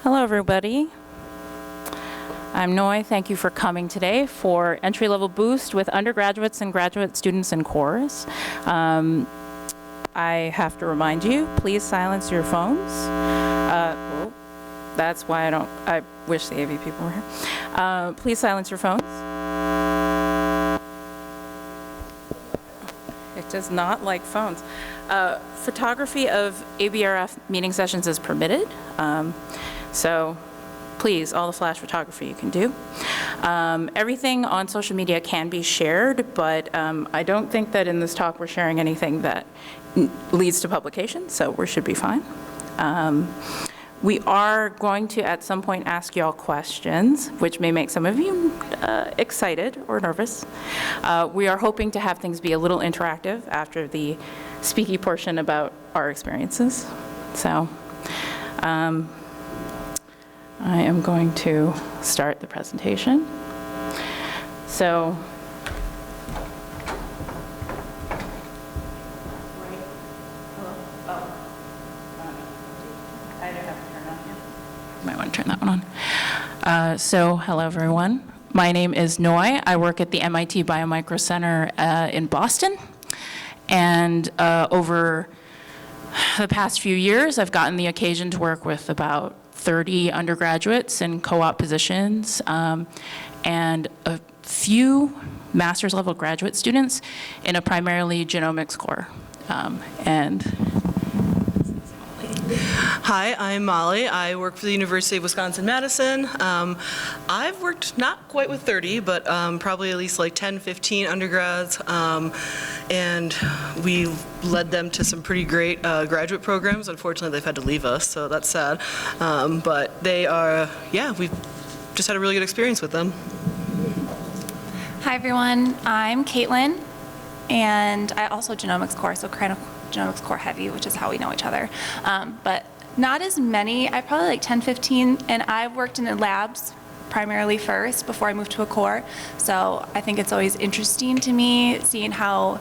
Hello, everybody. I'm Noi. Thank you for coming today for entry-level boost with undergraduates and graduate students in cores. I have to remind you, please silence your phones. That's why I wish the AV people were here. Please silence your phones. It does not like phones. Photography of ABRF meeting sessions is permitted. So please, all the flash photography you can do. Everything on social media can be shared, but I don't think that in this talk we're sharing anything that leads to publication, so we should be fine. We are going to, at some point, ask y'all questions, which may make some of you excited or nervous. We are hoping to have things be a little interactive after the speaky portion about our experiences. So I am going to start the presentation. So, I do have to turn on here. Might want to turn that one on. So, hello everyone. My name is Noi. I work at the MIT Biomicro Center in Boston. And over the past few years, I've gotten the occasion to work with about 30 undergraduates in co-op positions and a few master's level graduate students in a primarily genomics core. Hi, I'm Molly. I work for the University of Wisconsin-Madison. I've worked not quite with 30, but probably at least like 10, 15 undergrads, and we led them to some pretty great graduate programs. Unfortunately, they've had to leave us, so that's sad. But they are, yeah, we've just had a really good experience with them. Hi, everyone. I'm Katelyn, and I also genomics core, so kind of genomics core heavy, which is how we know each other. But not as many. I probably like 10, 15, and I've worked in the labs primarily first before I moved to a core. So I think it's always interesting to me seeing how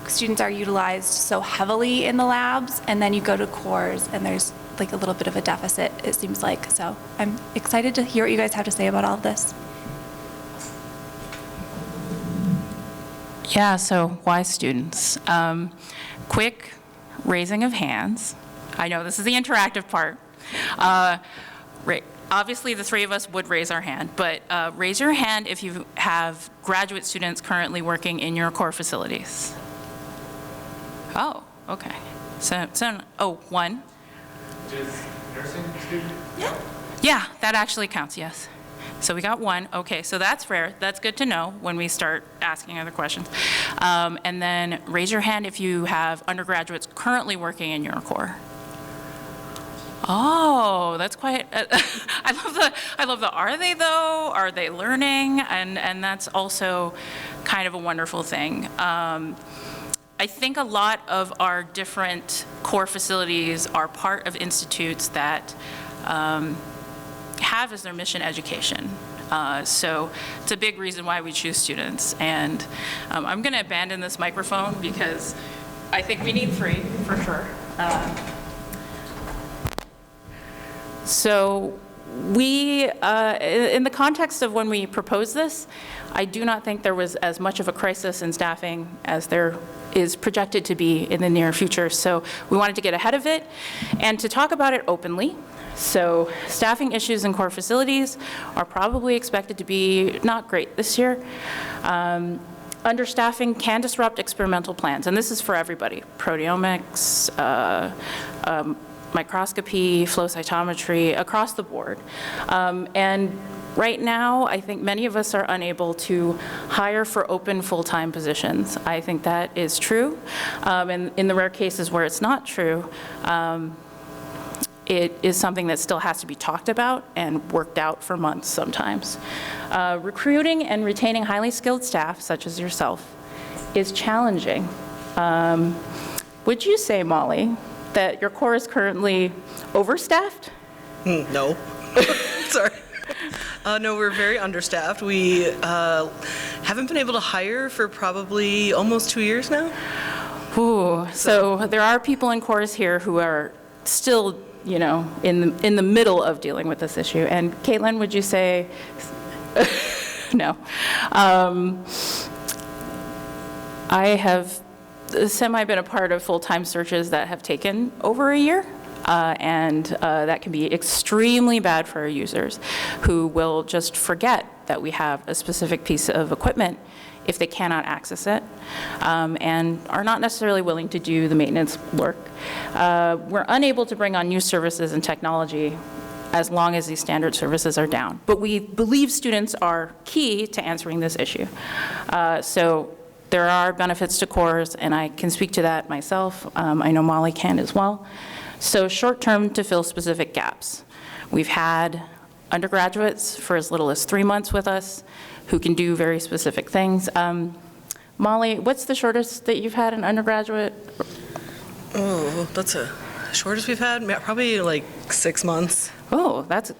students are utilized so heavily in the labs, and then you go to cores and there's like a little bit of a deficit, it seems like. So I'm excited to hear what you guys have to say about all of this. Yeah, so why students? Quick raising of hands. I know this is the interactive part. Obviously, the three of us would raise our hand, but raise your hand if you have graduate students currently working in your core facilities. Oh, okay. So one. Is nursing student? Yeah, that actually counts, yes. So we got one. Okay, so that's rare. That's good to know when we start asking other questions. And then raise your hand if you have undergraduates currently working in your core. Oh, that's quite, I love the are they though? Are they learning? And that's also kind of a wonderful thing. I think a lot of our different core facilities are part of institutes that have as their mission education. So it's a big reason why we choose students. And I'm going to abandon this microphone because I think we need three for sure. So we, in the context of when we proposed this, I do not think there was as much of a crisis in staffing as there is projected to be in the near future. So we wanted to get ahead of it and to talk about it openly. So staffing issues in core facilities are probably expected to be not great this year. Understaffing can disrupt experimental plans, and this is for everybody. Proteomics, microscopy, flow cytometry, across the board. And right now, I think many of us are unable to hire for open full-time positions. I think that is true. And in the rare cases where it's not true, it is something that still has to be talked about and worked out for months sometimes. Recruiting and retaining highly skilled staff, such as yourself, is challenging. Would you say, Molly, that your core is currently overstaffed? No. Sorry. No, we're very understaffed. We haven't been able to hire for probably almost 2 years now. Ooh, so there are people in cores here who are still you know, in the middle of dealing with this issue. And Katelyn, would you say, no. I have been a part of full-time searches that have taken over a year. And that can be extremely bad for our users who will just forget that we have a specific piece of equipment if they cannot access it, and are not necessarily willing to do the maintenance work. We're unable to bring on new services and technology as long as these standard services are down. But we believe students are key to answering this issue. So there are benefits to cores, and I can speak to that myself. I know Molly can as well. So short-term to fill specific gaps. We've had undergraduates for as little as 3 months with us who can do very specific things. Molly, what's the shortest that you've had an undergraduate? Oh, that's the shortest we've had? Probably like 6 months. Oh, that's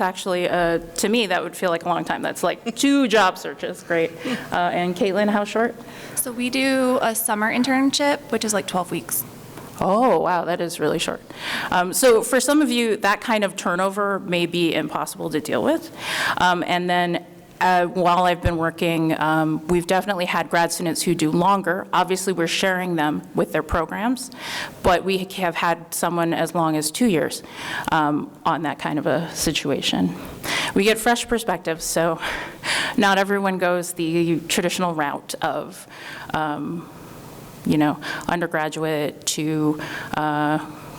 actually, to me, that would feel like a long time. That's like 2 job searches, great. And Katelyn, how short? So we do a summer internship, which is like 12 weeks. Oh, wow, that is really short. So for some of you, that kind of turnover may be impossible to deal with. And then while I've been working, we've definitely had grad students who do longer. Obviously, we're sharing them with their programs, but we have had someone as long as 2 years on that kind of a situation. We get fresh perspectives, so not everyone goes the traditional route of you know, undergraduate to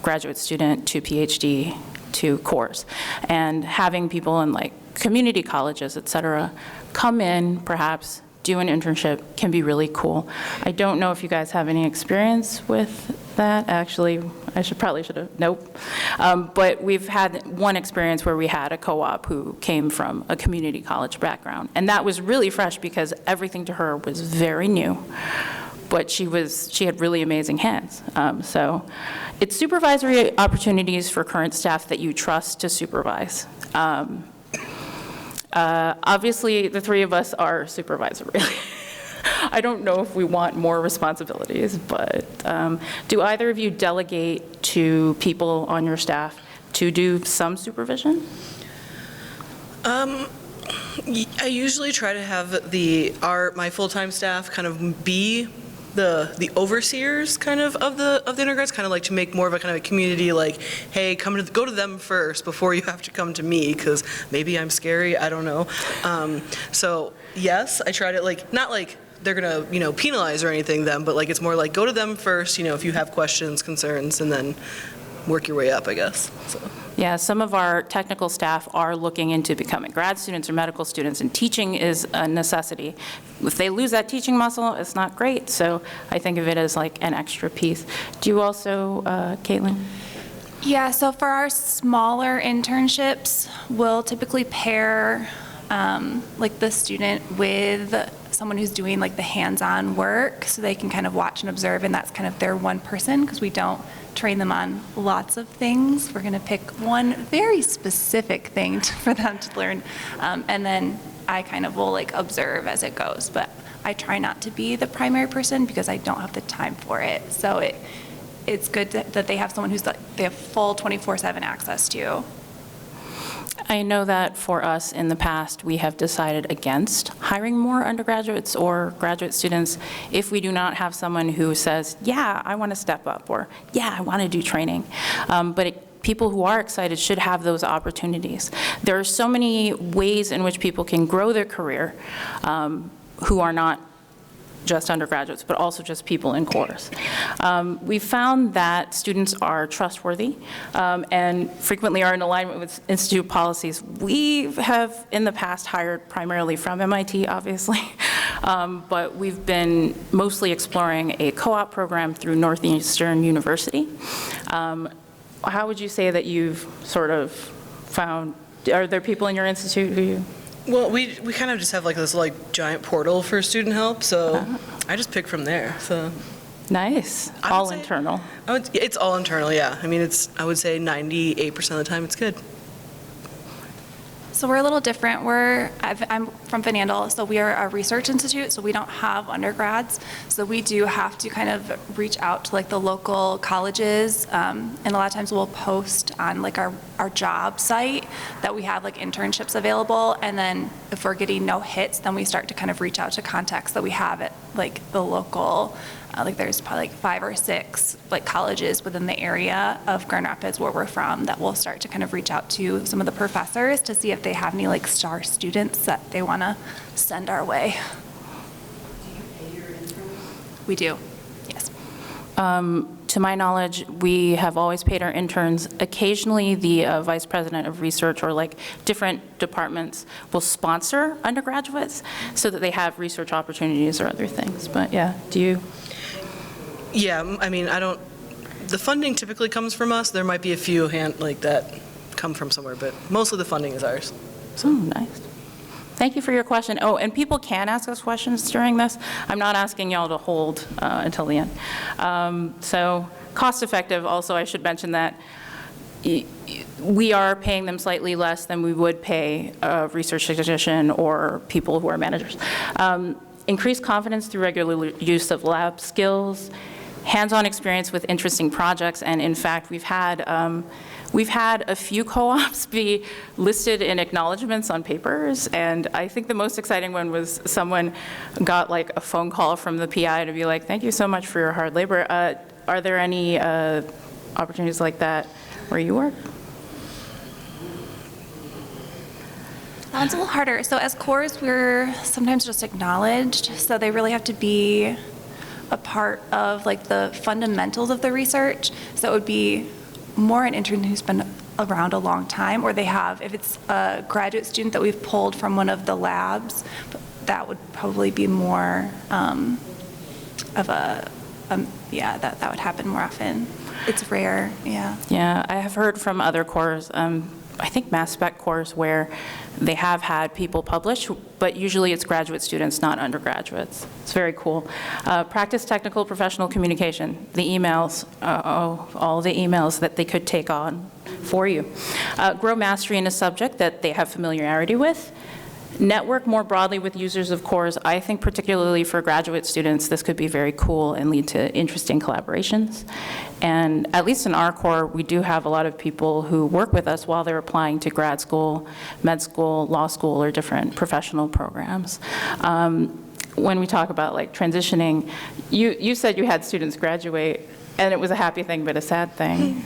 graduate student to PhD to course. And having people in like community colleges, et cetera, come in, perhaps do an internship can be really cool. I don't know if you guys have any experience with that. Actually, I probably should have, nope. But we've had one experience where we had a co-op who came from a community college background. And that was really fresh because everything to her was very new. But she had really amazing hands. So it's supervisory opportunities for current staff that you trust to supervise. Obviously, the 3 of us are supervisory. I don't know if we want more responsibilities, but do either of you delegate to people on your staff to do some supervision? I usually try to have my full-time staff kind of be the overseers kind of the undergrads, kind of like to make more of a kind of a community, like, hey, go to them first before you have to come to me, because maybe I'm scary, I don't know. So yes, I try to, like, not like they're gonna, you know, penalize or anything them, but like it's more like go to them first, you know, if you have questions, concerns, and then work your way up, I guess. So. Yeah, some of our technical staff are looking into becoming grad students or medical students, and teaching is a necessity. If they lose that teaching muscle, it's not great, so I think of it as like an extra piece. Do you also, Katelyn? Yeah, so for our smaller internships, we'll typically pair like the student with someone who's doing like the hands-on work, so they can kind of watch and observe, and that's kind of their one person, because we don't train them on lots of things. We're going to pick one very specific thing for them to learn, and then I kind of will like observe as it goes, but I try not to be the primary person because I don't have the time for it. So it's good that they have someone who's like, they have full 24/7 access to. I know that for us in the past, we have decided against hiring more undergraduates or graduate students if we do not have someone who says, yeah, I want to step up, or yeah, I want to do training. People who are excited should have those opportunities. There are so many ways in which people can grow their career who are not just undergraduates, but also just people in course. We found that students are trustworthy and frequently are in alignment with institute policies. We have in the past hired primarily from MIT, obviously, but we've been mostly exploring a co-op program through Northeastern University. How would you say that you've sort of found, are there people in your institute who you? Well, we kind of just have like this like giant portal for student help, so I just pick from there. So nice, all internal. It's all internal, yeah. I mean, I would say 98% of the time it's good. So we're a little different. I'm from Van Andel, so we are a research institute, so we don't have undergrads. So we do have to kind of reach out to like the local colleges, and a lot of times we'll post on like our job site that we have like internships available, and then if we're getting no hits, then we start to kind of reach out to contacts that we have at like the local, like there's probably like 5 or 6 like colleges within the area of Grand Rapids where we're from that we'll start to kind of reach out to some of the professors to see if they have any like star students that they want to send our way. Do you pay your interns? We do, yes. To my knowledge, we have always paid our interns. Occasionally, the vice president of research or like different departments will sponsor undergraduates so that they have research opportunities or other things. But yeah, do you? Yeah, I mean, the funding typically comes from us. There might be a few like that come from somewhere, but mostly the funding is ours. Oh, nice. Thank you for your question. Oh, and people can ask us questions during this. I'm not asking y'all to hold until the end. So cost effective, also, I should mention that we are paying them slightly less than we would pay a research technician or people who are managers. Increased confidence through regular use of lab skills, hands-on experience with interesting projects, and in fact, we've had a few co-ops be listed in acknowledgements on papers, and I think the most exciting one was someone got like a phone call from the PI to be like, thank you so much for your hard labor. Are there any opportunities like that where you work? That one's a little harder. So as cores, we're sometimes just acknowledged, so they really have to be a part of like the fundamentals of the research. So it would be more an intern who's been around a long time, or they have, if it's a graduate student that we've pulled from one of the labs, that would probably be more of a, yeah, that would happen more often. It's rare, yeah. Yeah, I have heard from other cores, I think mass spec cores, where they have had people publish, but usually it's graduate students, not undergraduates. It's very cool. Practice technical professional communication, the emails, all the emails that they could take on for you. Grow mastery in a subject that they have familiarity with. Network more broadly with users of cores. I think particularly for graduate students, this could be very cool and lead to interesting collaborations. And at least in our core, we do have a lot of people who work with us while they're applying to grad school, med school, law school, or different professional programs. When we talk about like transitioning, you said you had students graduate, and it was a happy thing, but a sad thing.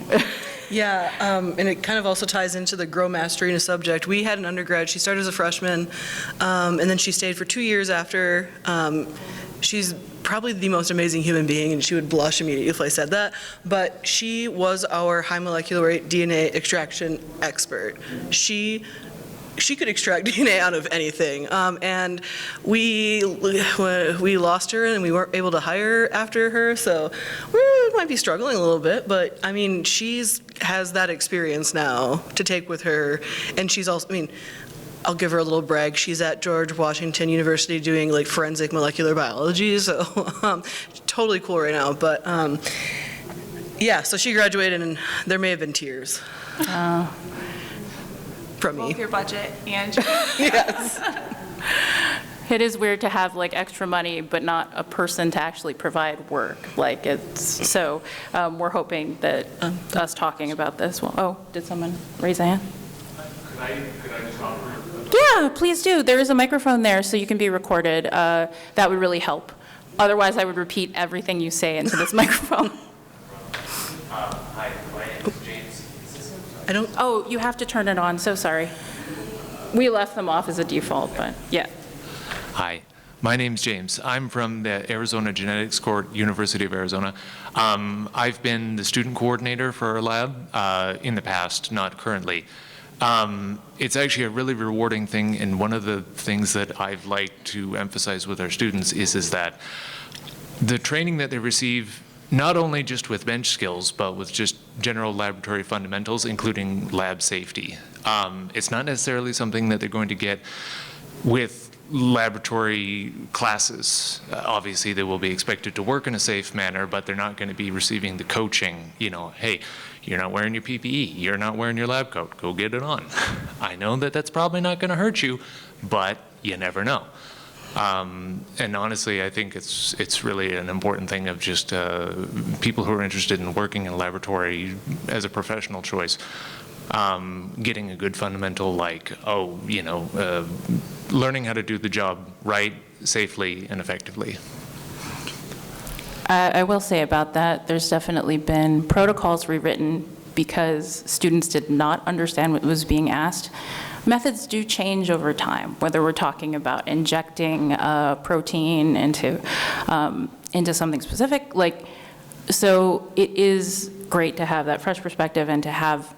Yeah, and it kind of also ties into the grow mastery in a subject. We had an undergrad, she started as a freshman, and then she stayed for 2 years after. She's probably the most amazing human being, and she would blush immediately if I said that, but she was our high molecular weight DNA extraction expert. She could extract DNA out of anything, and we lost her and we weren't able to hire after her, so we might be struggling a little bit, but I mean, has that experience now to take with her, and she's also, I mean, I'll give her a little brag. She's at George Washington University doing like forensic molecular biology, so totally cool right now, but yeah, so she graduated and there may have been tears. From me. Both your budget and Yes. It is weird to have like extra money, but not a person to actually provide work. Like it's, so we're hoping that us talking about this will, oh, did someone raise a hand? Could I just offer? Yeah, please do. There is a microphone there, so you can be recorded. That would really help. Otherwise, I would repeat everything you say into this microphone. Hi, my name is James. I don't. Oh, you have to turn it on, so sorry. We left them off as a default, but yeah. Hi, my name's James. I'm from the Arizona Genetics Court, University of Arizona. I've been the student coordinator for our lab in the past, not currently. It's actually a really rewarding thing, and one of the things that I've liked to emphasize with our students is that the training that they receive, not only just with bench skills, but with just general laboratory fundamentals, including lab safety. It's not necessarily something that they're going to get with laboratory classes, obviously they will be expected to work in a safe manner, but they're not going to be receiving the coaching, hey, you're not wearing your PPE, you're not wearing your lab coat, go get it on. I know that that's probably not going to hurt you, but you never know. And honestly, I think it's really an important thing of just people who are interested in working in a laboratory as a professional choice, getting a good fundamental, learning how to do the job right, safely, and effectively. I will say about that, there's definitely been protocols rewritten because students did not understand what was being asked. Methods do change over time, whether we're talking about injecting protein into something specific. So it is great to have that fresh perspective and to have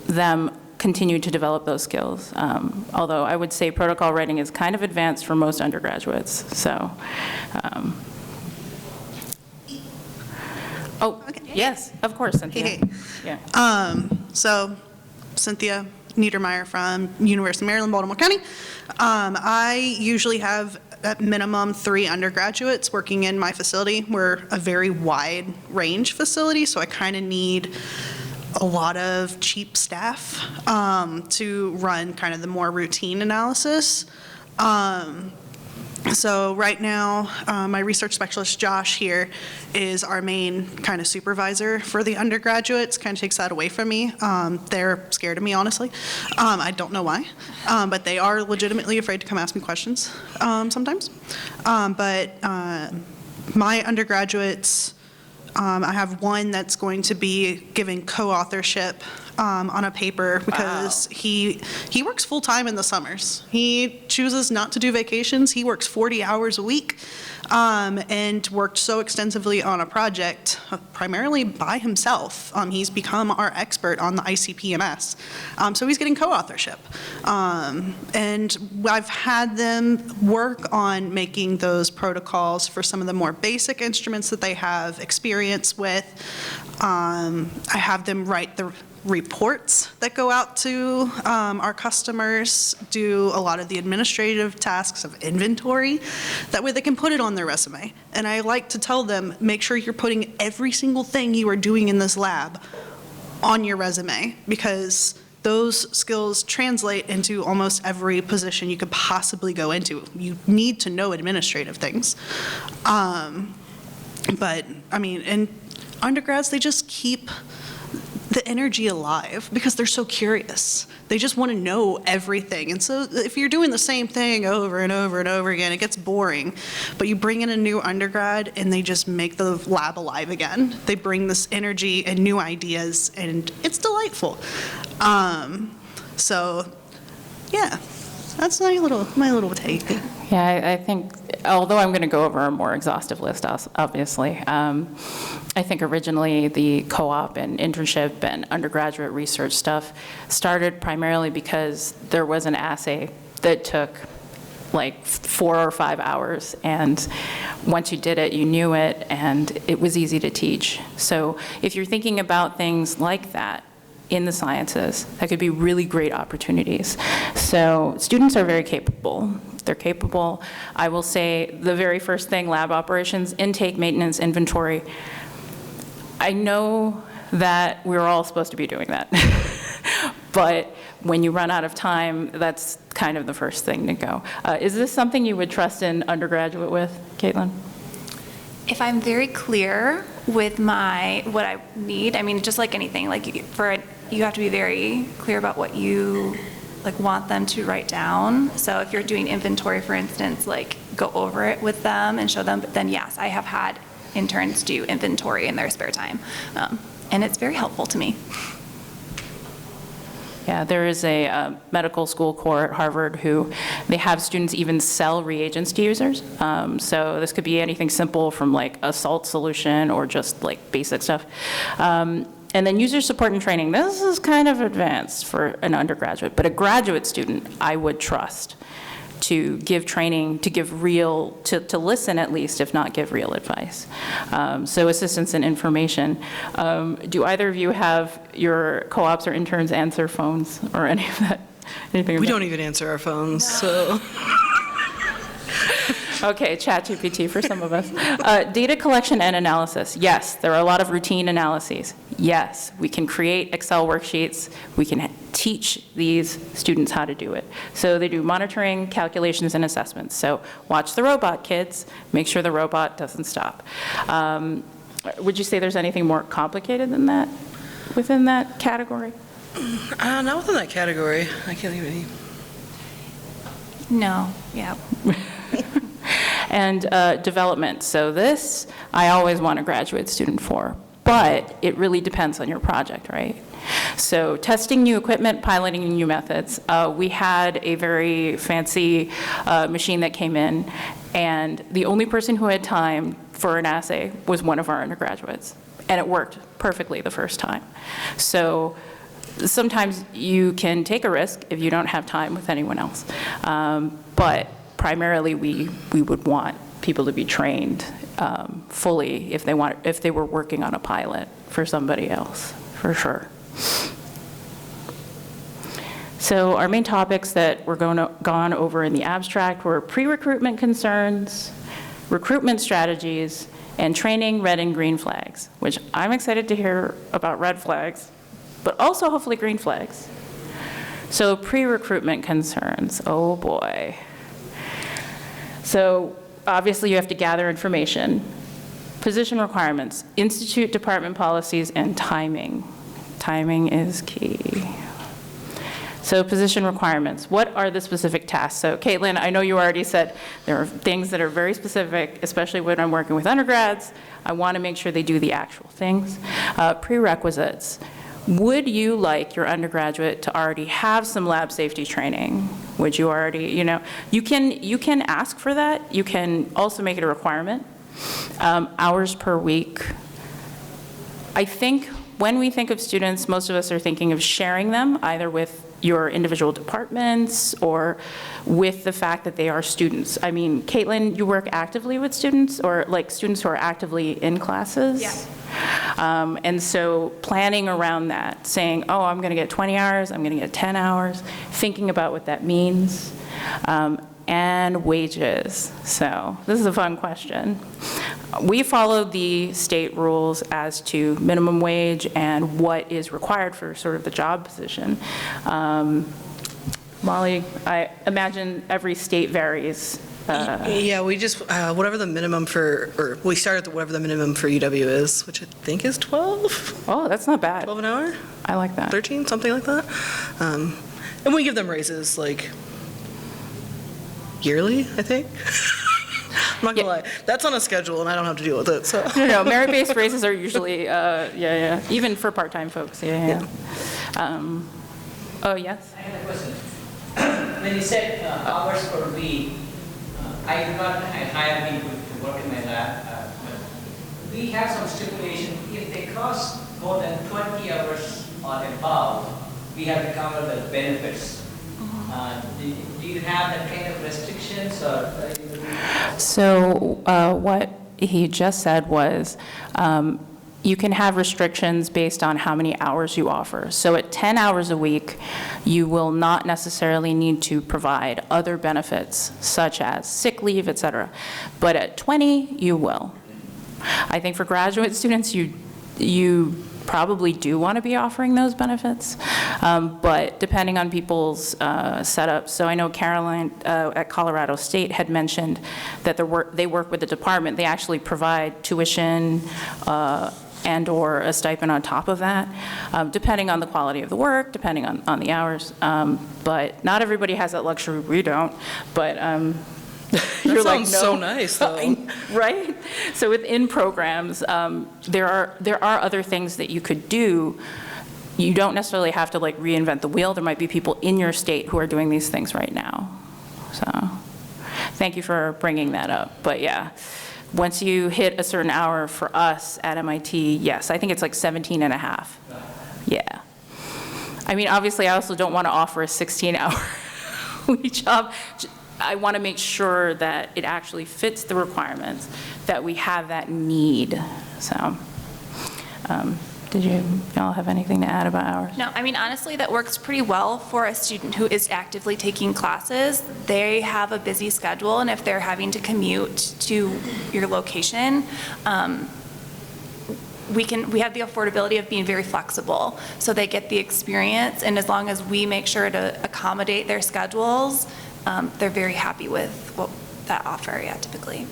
them continue to develop those skills. Although I would say protocol writing is kind of advanced for most undergraduates. So, yes, of course, Cynthia. Hey. Yeah. So, Cynthia Niedermeyer from University of Maryland, Baltimore County. I usually have at minimum 3 undergraduates working in my facility. We're a very wide range facility, so I kind of need a lot of cheap staff to run kind of the more routine analysis. So right now, my research specialist, Josh, here, is our main kind of supervisor for the undergraduates, kind of takes that away from me. They're scared of me, honestly. I don't know why, but they are legitimately afraid to come ask me questions sometimes. But my undergraduates, I have one that's going to be giving co-authorship on a paper because he works full-time in the summers. He chooses not to do vacations. He works 40 hours a week and worked so extensively on a project primarily by himself. He's become our expert on the ICP-MS. So he's getting co-authorship. And I've had them work on making those protocols for some of the more basic instruments that they have experience with. I have them write the reports that go out to our customers, do a lot of the administrative tasks of inventory. That way they can put it on their resume. And I like to tell them, make sure you're putting every single thing you are doing in this lab on your resume, because those skills translate into almost every position you could possibly go into. You need to know administrative things. But, I mean, and undergrads, they just keep the energy alive because they're so curious. They just want to know everything. And so if you're doing the same thing over and over and over again, it gets boring. But you bring in a new undergrad and they just make the lab alive again. They bring this energy and new ideas, and it's delightful. So yeah, that's my little take. Yeah, I think, although I'm going to go over a more exhaustive list, obviously, I think originally the co-op and internship and undergraduate research stuff started primarily because there was an assay that took like 4 or 5 hours, and once you did it, you knew it, and it was easy to teach. So if you're thinking about things like that in the sciences, that could be really great opportunities. So students are very capable. They're capable. I will say the very first thing, lab operations, intake, maintenance, inventory. I know that we're all supposed to be doing that. But when you run out of time, that's kind of the first thing to go. Is this something you would trust an undergraduate with, Katelyn? If I'm very clear with what I need, I mean, just like anything, you have to be very clear about what you want them to write down. So if you're doing inventory, for instance, go over it with them and show them. But then yes, I have had interns do inventory in their spare time, and it's very helpful to me. Yeah, there is a medical school core at Harvard who they have students even sell reagents to users. So this could be anything simple from a salt solution or just basic stuff. And then user support and training. This is kind of advanced for an undergraduate, but a graduate student I would trust to give training, to give real, to listen at least, if not give real advice. So assistance and information. Do either of you have your co-ops or interns answer phones or any of that? Anything? We don't even answer our phones, so. Okay, ChatGPT for some of us. Data collection and analysis. Yes, there are a lot of routine analyses. Yes, we can create Excel worksheets. We can teach these students how to do it. So they do monitoring, calculations, and assessments. So watch the robot, kids. Make sure the robot doesn't stop. Would you say there's anything more complicated than that within that category? Not within that category. I can't think of any. No, yeah. And development. So this, I always want a graduate student for, but it really depends on your project, right? So testing new equipment, piloting new methods. We had a very fancy machine that came in, and the only person who had time for an assay was one of our undergraduates, and it worked perfectly the first time. So sometimes you can take a risk if you don't have time with anyone else. But primarily, we would want people to be trained fully if they were working on a pilot for somebody else, for sure. So our main topics that were gone over in the abstract were pre-recruitment concerns, recruitment strategies, and training red and green flags, which I'm excited to hear about red flags, but also hopefully green flags. So pre-recruitment concerns, oh boy. So obviously you have to gather information, position requirements, institute department policies, and timing. Timing is key. So position requirements, what are the specific tasks? So Katelyn, I know you already said there are things that are very specific, especially when I'm working with undergrads. I want to make sure they do the actual things. Prerequisites. Would you like your undergraduate to already have some lab safety training? Would you already, you can ask for that. You can also make it a requirement. Hours per week. I think when we think of students, most of us are thinking of sharing them either with your individual departments or with the fact that they are students. I mean, Katelyn, you work actively with students or like students who are actively in classes? Yeah. And so planning around that, saying, oh, I'm gonna get 20 hours, I'm gonna get 10 hours, thinking about what that means. And wages. So this is a fun question. We follow the state rules as to minimum wage and what is required for sort of the job position. Molly, I imagine every state varies. Yeah, we just, whatever the minimum for, we started at whatever the minimum for UW is, which I think is 12? Oh, that's not bad. 12 an hour? I like that. 13, something like that. And we give them raises like yearly, I think. I'm not gonna lie. That's on a schedule and I don't have to deal with it, so. No, merit-based raises are usually, even for part-time folks, yeah. Oh, yes? I have a question. When you said hours per week, I do not hire people to work in my lab, but we have some stipulation. If they cross more than 20 hours or above, we have to cover the benefits. Do you have that kind of restrictions or? So what he just said was you can have restrictions based on how many hours you offer. So at 10 hours a week, you will not necessarily need to provide other benefits such as sick leave, et cetera. But at 20, you will. I think for graduate students, you probably do want to be offering those benefits, but depending on people's setup. So I know Caroline at Colorado State had mentioned that they work with the department. They actually provide tuition and or a stipend on top of that, depending on the quality of the work, depending on the hours. But not everybody has that luxury. We don't. But That sounds so nice, though. Right? So within programs, there are other things that you could do. You don't necessarily have to like reinvent the wheel. There might be people in your state who are doing these things right now. So thank you for bringing that up. But yeah, once you hit a certain hour for us at MIT, yes, I think it's like 17 and a half. Yeah. I mean, obviously, I also don't want to offer a 16-hour week job. I want to make sure that it actually fits the requirements, that we have that need. So Did y'all have anything to add about hours? No, I mean, honestly, that works pretty well for a student who is actively taking classes. They have a busy schedule, and if they're having to commute to your location, we have the affordability of being very flexible. So they get the experience, and as long as we make sure to accommodate their schedules, they're very happy with what that offer, yeah, typically.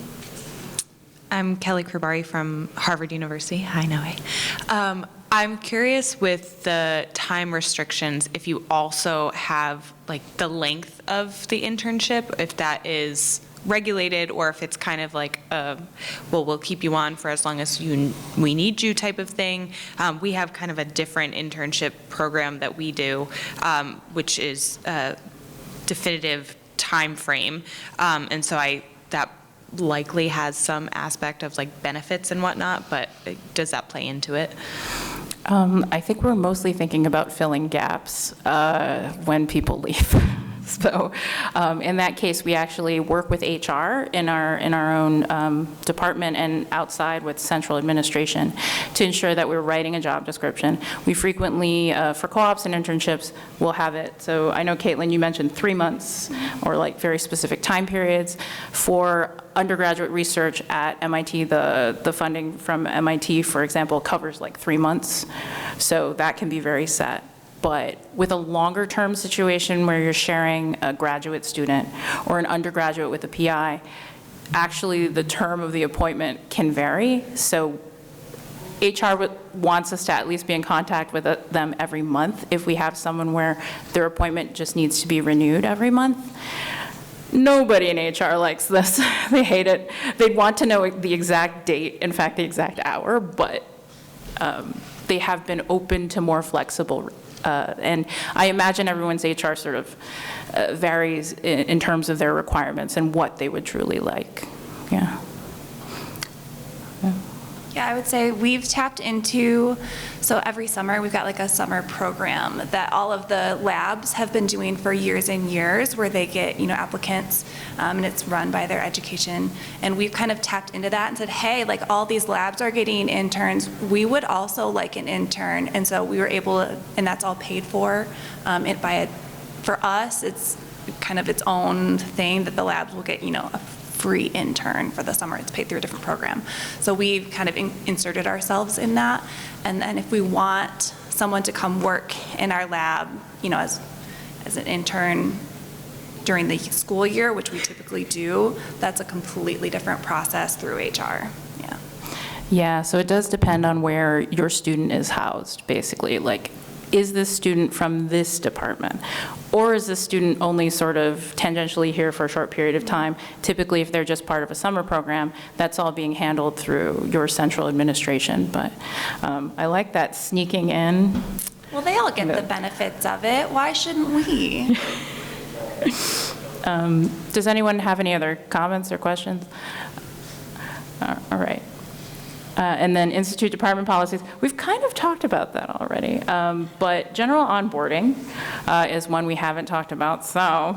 I'm Kelly Kribari from Harvard University. Hi, Noe. I'm curious with the time restrictions, if you also have like the length of the internship, if that is regulated or if it's kind of like, well, we'll keep you on for as long as we need you type of thing. We have kind of a different internship program that we do, which is a definitive time frame. And so that likely has some aspect of like benefits and whatnot, but does that play into it? I think we're mostly thinking about filling gaps when people leave. So in that case, we actually work with HR in our own department and outside with central administration to ensure that we're writing a job description. We frequently, for co-ops and internships, will have it. So I know, Katelyn, you mentioned 3 months or like very specific time periods. For undergraduate research at MIT, the funding from MIT, for example, covers like 3 months. So that can be very set. But with a longer term situation where you're sharing a graduate student or an undergraduate with a PI, actually the term of the appointment can vary. So HR wants us to at least be in contact with them every month if we have someone where their appointment just needs to be renewed every month. Nobody in HR likes this. They hate it. They'd want to know the exact date, in fact, the exact hour, but they have been open to more flexible. And I imagine everyone's HR sort of varies in terms of their requirements and what they would truly like. Yeah. Yeah, I would say we've tapped into, so every summer we've got like a summer program that all of the labs have been doing for years and years where they get, applicants, and it's run by their education. And we've kind of tapped into that and said, hey, like all these labs are getting interns. We would also like an intern. And so we were able to, and that's all paid for for us, it's kind of its own thing that the labs will get, a free intern for the summer. It's paid through a different program. So we've kind of inserted ourselves in that. And then if we want someone to come work in our lab, as an intern during the school year, which we typically do, that's a completely different process through HR. Yeah. Yeah, so it does depend on where your student is housed, basically. Like, is this student from this department? Or is this student only sort of tangentially here for a short period of time? Typically, if they're just part of a summer program, that's all being handled through your central administration. But I like that sneaking in. Well, they all get the benefits of it. Why shouldn't we? Does anyone have any other comments or questions? All right. And then institute department policies, we've kind of talked about that already, but general onboarding is one we haven't talked about. So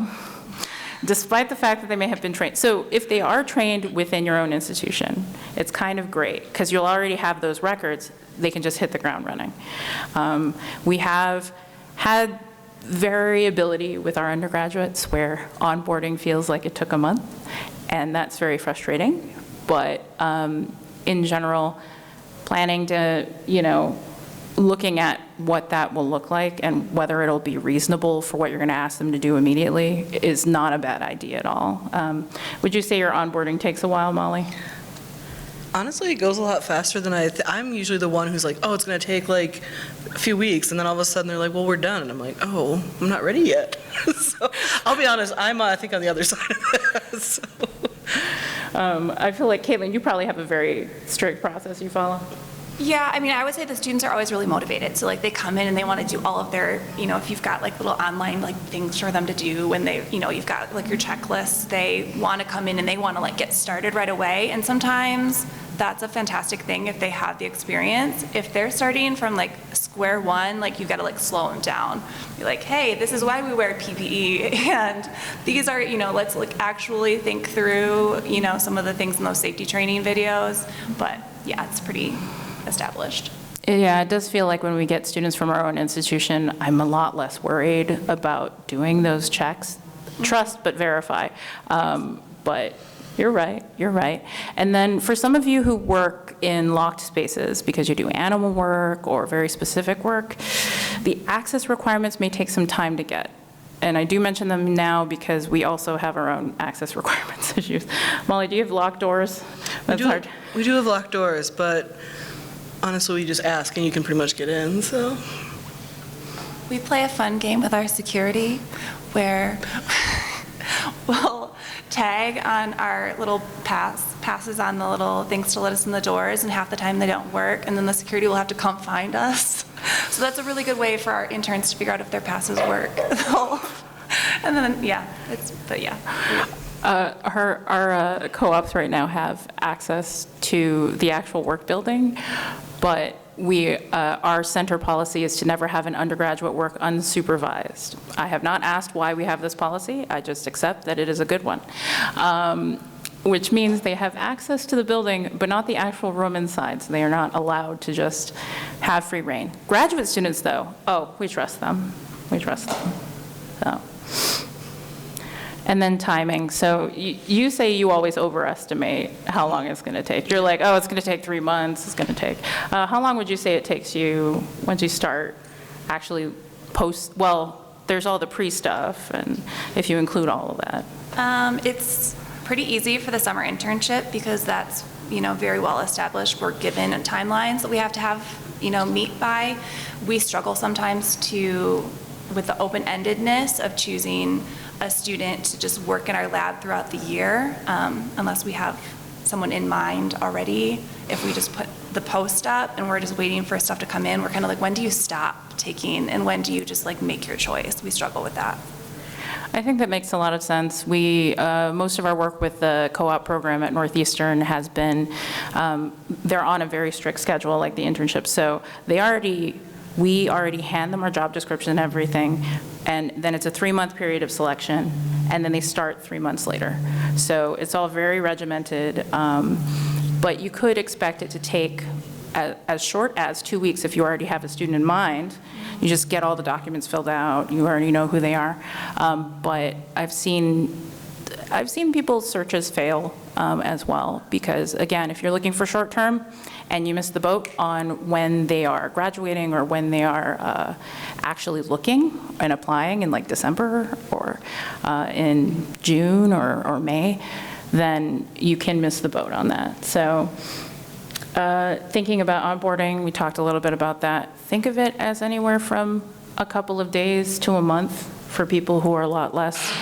despite the fact that they may have been trained, so if they are trained within your own institution, it's kind of great because you'll already have those records. They can just hit the ground running. We have had variability with our undergraduates where onboarding feels like it took a month, and that's very frustrating. But in general, planning to, looking at what that will look like and whether it'll be reasonable for what you're going to ask them to do immediately is not a bad idea at all. Would you say your onboarding takes a while, Molly? Honestly, it goes a lot faster than I'm usually the one who's like, oh, it's going to take like a few weeks, and then all of a sudden they're like, well, we're done, and I'm like, oh, I'm not ready yet. So I'll be honest, I'm I think on the other side of that. So. I feel like, Katelyn, you probably have a very strict process you follow. Yeah, I mean, I would say the students are always really motivated. So like they come in and they want to do all of their, if you've got like little online like things for them to do, and they, you've got like your checklists, they want to come in and they want to like get started right away. And sometimes that's a fantastic thing if they have the experience. If they're starting from like square one, like you've got to like slow them down. You're like, hey, this is why we wear PPE, and these are, let's like actually think through, some of the things in those safety training videos. But yeah, it's pretty established. Yeah, it does feel like when we get students from our own institution, I'm a lot less worried about doing those checks. Trust but verify. But you're right, you're right. And then for some of you who work in locked spaces because you do animal work or very specific work, the access requirements may take some time to get. And I do mention them now because we also have our own access requirements issues. Molly, do you have locked doors? That's hard. We do have locked doors, but honestly, we just ask and you can pretty much get in, so. We play a fun game with our security where we'll tag on our little passes on the little things to let us in the doors, and half the time they don't work, and then the security will have to come find us. So that's a really good way for our interns to figure out if their passes work. And then, yeah, but yeah. Our co-ops right now have access to the actual work building, but our center policy is to never have an undergraduate work unsupervised. I have not asked why we have this policy. I just accept that it is a good one, which means they have access to the building, but not the actual room inside, so they are not allowed to just have free reign. Graduate students, though, oh, we trust them. We trust them. So. And then timing. So you say you always overestimate how long it's going to take. You're like, oh, it's going to take 3 months. It's going to take. How long would you say it takes you once you start actually post? Well, there's all the pre-stuff, and if you include all of that. It's pretty easy for the summer internship because that's, very well established. We're given timelines that we have to meet by. We struggle sometimes with the open-endedness of choosing a student to just work in our lab throughout the year, unless we have someone in mind already. If we just put the post up and we're just waiting for stuff to come in, we're kind of like, when do you stop taking and when do you just make your choice? We struggle with that. I think that makes a lot of sense. Most of our work with the co-op program at Northeastern has been, they're on a very strict schedule, like the internship. So we already hand them our job description and everything, and then it's a 3-month period of selection, and then they start 3 months later. So it's all very regimented, but you could expect it to take as short as 2 weeks if you already have a student in mind. You just get all the documents filled out, you already know who they are. But I've seen people's searches fail as well, because again, if you're looking for short term and you miss the boat on when they are graduating or when they are actually looking and applying in December or in June or May, then you can miss the boat on that. So thinking about onboarding, we talked a little bit about that. Think of it as anywhere from a couple of days to a month for people who are a lot less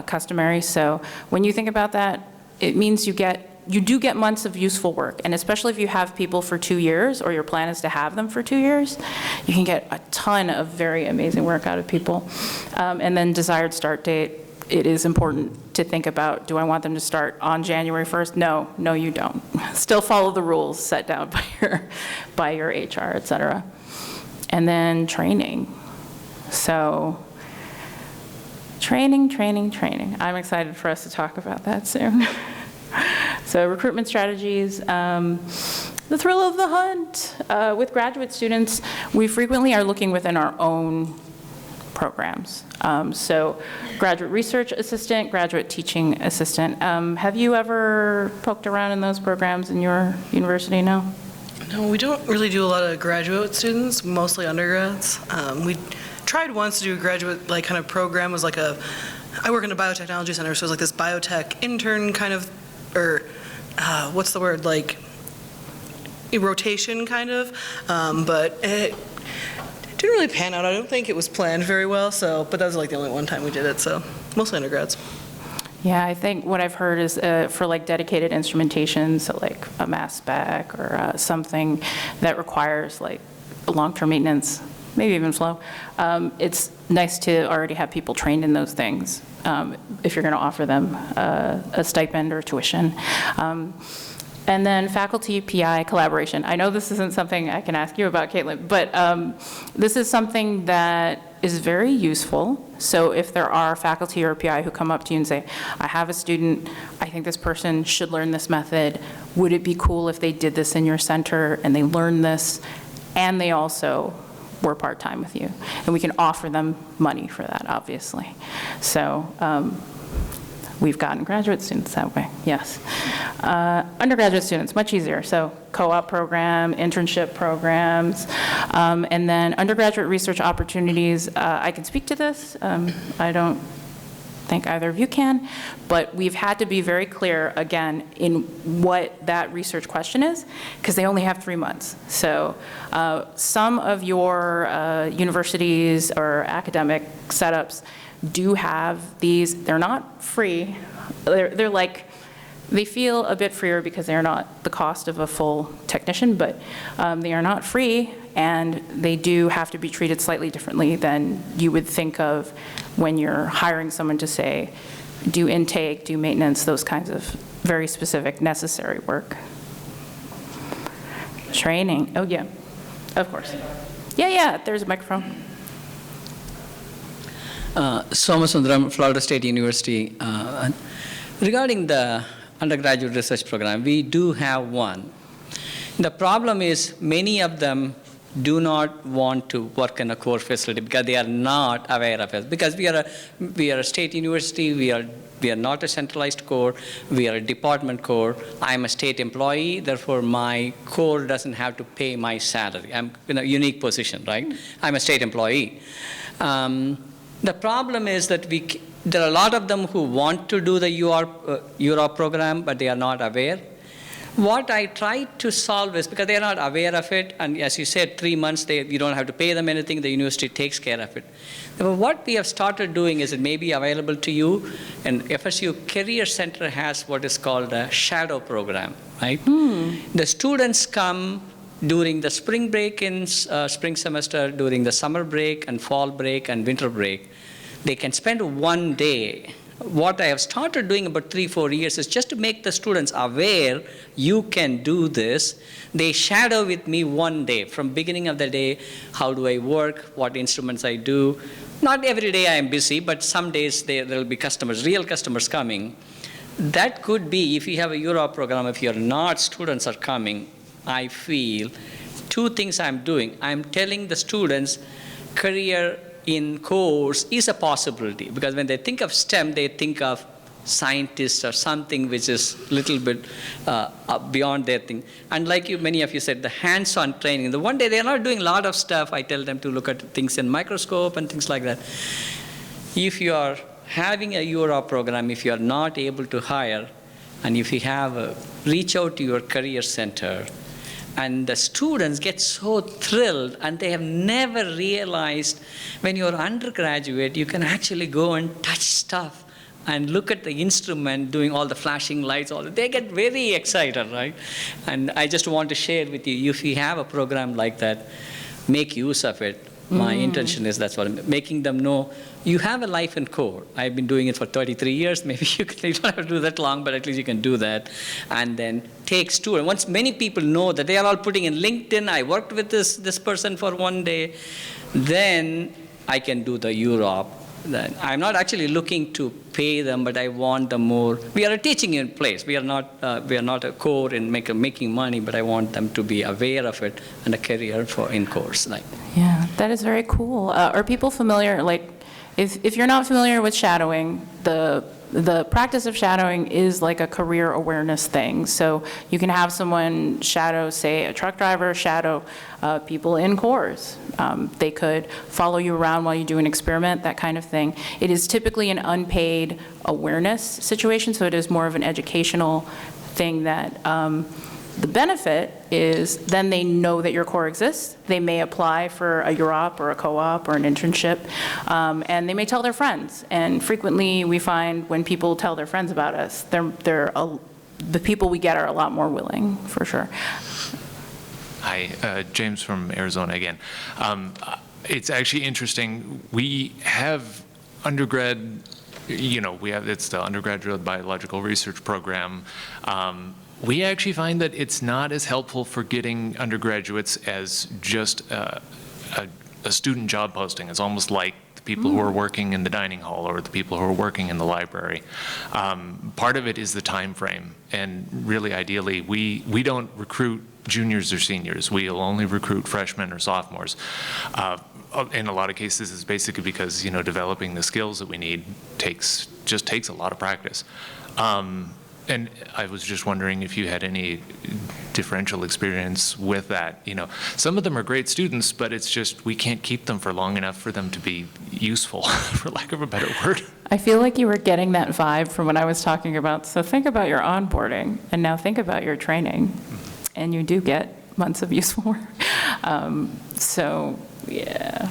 customary. So when you think about that, it means you do get months of useful work, and especially if you have people for 2 years, or your plan is to have them for 2 years, you can get a ton of very amazing work out of people. And then desired start date, it is important to think about, do I want them to start on January 1st? No, you don't. Still follow the rules set down by your HR, et cetera. And then training. So training. I'm excited for us to talk about that soon. So recruitment strategies, the thrill of the hunt. With graduate students, we frequently are looking within our own programs. So graduate research assistant, graduate teaching assistant. Have you ever poked around in those programs in your university now? No, we don't really do a lot of graduate students, mostly undergrads. We tried once to do a graduate kind of program. It was I work in a biotechnology center, so it was this biotech intern kind of, or what's the word, a rotation kind of, but it didn't really pan out. I don't think it was planned very well, but that was the only one time we did it, so mostly undergrads. Yeah, I think what I've heard is for dedicated instrumentation, so a mass spec or something that requires long-term maintenance, maybe even flow, it's nice to already have people trained in those things if you're going to offer them a stipend or tuition. And then faculty PI collaboration. I know this isn't something I can ask you about, Katelyn, but this is something that is very useful. So if there are faculty or PI who come up to you and say, I have a student, I think this person should learn this method, would it be cool if they did this in your center and they learn this? and they also were part-time with you. And we can offer them money for that, obviously. So we've gotten graduate students that way, yes. Undergraduate students, much easier. So co-op program, internship programs, and then undergraduate research opportunities. I can speak to this. I don't think either of you can, but we've had to be very clear, again, in what that research question is, because they only have 3 months. So some of your universities or academic setups do have these. They're not free. They're like, they feel a bit freer because they're not the cost of a full technician, but they are not free, and they do have to be treated slightly differently than you would think of when you're hiring someone to, say, do intake, do maintenance, those kinds of very specific necessary work. Training, oh yeah, of course. Yeah, there's a microphone. Somasundaram, Florida State University. Regarding the undergraduate research program, we do have one. The problem is many of them do not want to work in a core facility because they are not aware of it. Because we are a state university, we are not a centralized core, we are a department core. I'm a state employee, therefore my core doesn't have to pay my salary. I'm in a unique position, right? I'm a state employee. The problem is that there are a lot of them who want to do the UROP program, but they are not aware. What I try to solve is, because they are not aware of it, and as you said, 3 months, you don't have to pay them anything, the university takes care of it. But what we have started doing is it may be available to you, and FSU Career Center has what is called a shadow program, right? The students come during the spring break in spring semester, during the summer break and fall break and winter break. They can spend 1 day. What I have started doing about 3-4 years is just to make the students aware you can do this. They shadow with me 1 day, from beginning of the day, how do I work, what instruments I do. Not every day I am busy, but some days there will be customers, real customers coming. That could be, if you have a UROP program, if you're not, students are coming, I feel 2 things I'm doing. I'm telling the students career in course is a possibility, because when they think of STEM, they think of scientists or something which is a little bit beyond their thing. And like many of you said, the hands-on training. The one day they're not doing a lot of stuff, I tell them to look at things in microscope and things like that. If you are having a UROP program, if you are not able to hire, and if you have reach out to your career center, and the students get so thrilled, and they have never realized when you're undergraduate, you can actually go and touch stuff and look at the instrument doing all the flashing lights, they get very excited, right? And I just want to share with you, if you have a program like that, make use of it. My intention is that's what I'm making them know. You have a life in core. I've been doing it for 33 years. Maybe you don't have to do that long, but at least you can do that. And then take students. Once many people know that they are all putting in LinkedIn, I worked with this person for 1 day, then I can do the UROP. Then I'm not actually looking to pay them, but I want them more. We are a teaching in place. We are not a core in making money, but I want them to be aware of it and a career in course. Yeah, that is very cool. Are people familiar, if you're not familiar with shadowing, the practice of shadowing is like a career awareness thing. So you can have someone shadow, say, a truck driver, shadow people in cores. They could follow you around while you do an experiment, that kind of thing. It is typically an unpaid awareness situation, so it is more of an educational thing that the benefit is then they know that your core exists. They may apply for a UROP or a co-op or an internship, and they may tell their friends. And frequently we find when people tell their friends about us, the people we get are a lot more willing, for sure. Hi, James from Arizona again. It's actually interesting. We have undergrad, it's the undergraduate biological research program. We actually find that it's not as helpful for getting undergraduates as just a student job posting. It's almost like the people who are working in the dining hall or the people who are working in the library. Part of it is the time frame, and really ideally, we don't recruit juniors or seniors. We'll only recruit freshmen or sophomores. In a lot of cases, it's basically because, developing the skills that we need just takes a lot of practice. And I was just wondering if you had any differential experience with that. Some of them are great students, but it's just we can't keep them for long enough for them to be useful, for lack of a better word. I feel like you were getting that vibe from what I was talking about. So think about your onboarding, and now think about your training, and you do get months of useful work. So, yeah.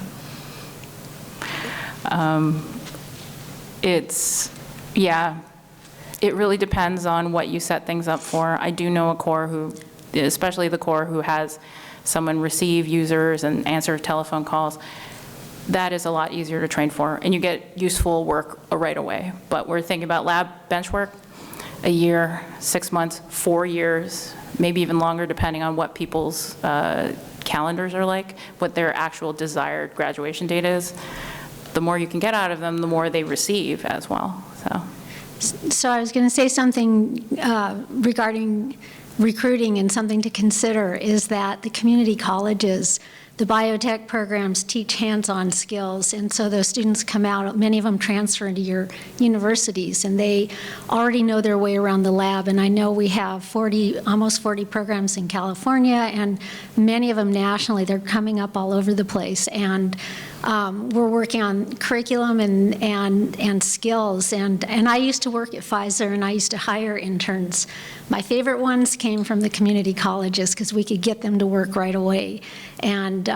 It really depends on what you set things up for. I do know a corps who, especially the corps who has someone receive users and answer telephone calls, that is a lot easier to train for, and you get useful work right away. But we're thinking about lab bench work, a year, 6 months, 4 years, maybe even longer, depending on what people's calendars are like, what their actual desired graduation date is. The more you can get out of them, the more they receive as well. So I was going to say something regarding recruiting, and something to consider is that the community colleges, the biotech programs teach hands-on skills, and so those students come out, many of them transfer into your universities, and they already know their way around the lab. And I know we have almost 40 programs in California, and many of them nationally. They're coming up all over the place, and we're working on curriculum and skills. And I used to work at Pfizer, and I used to hire interns. My favorite ones came from the community colleges because we could get them to work right away. And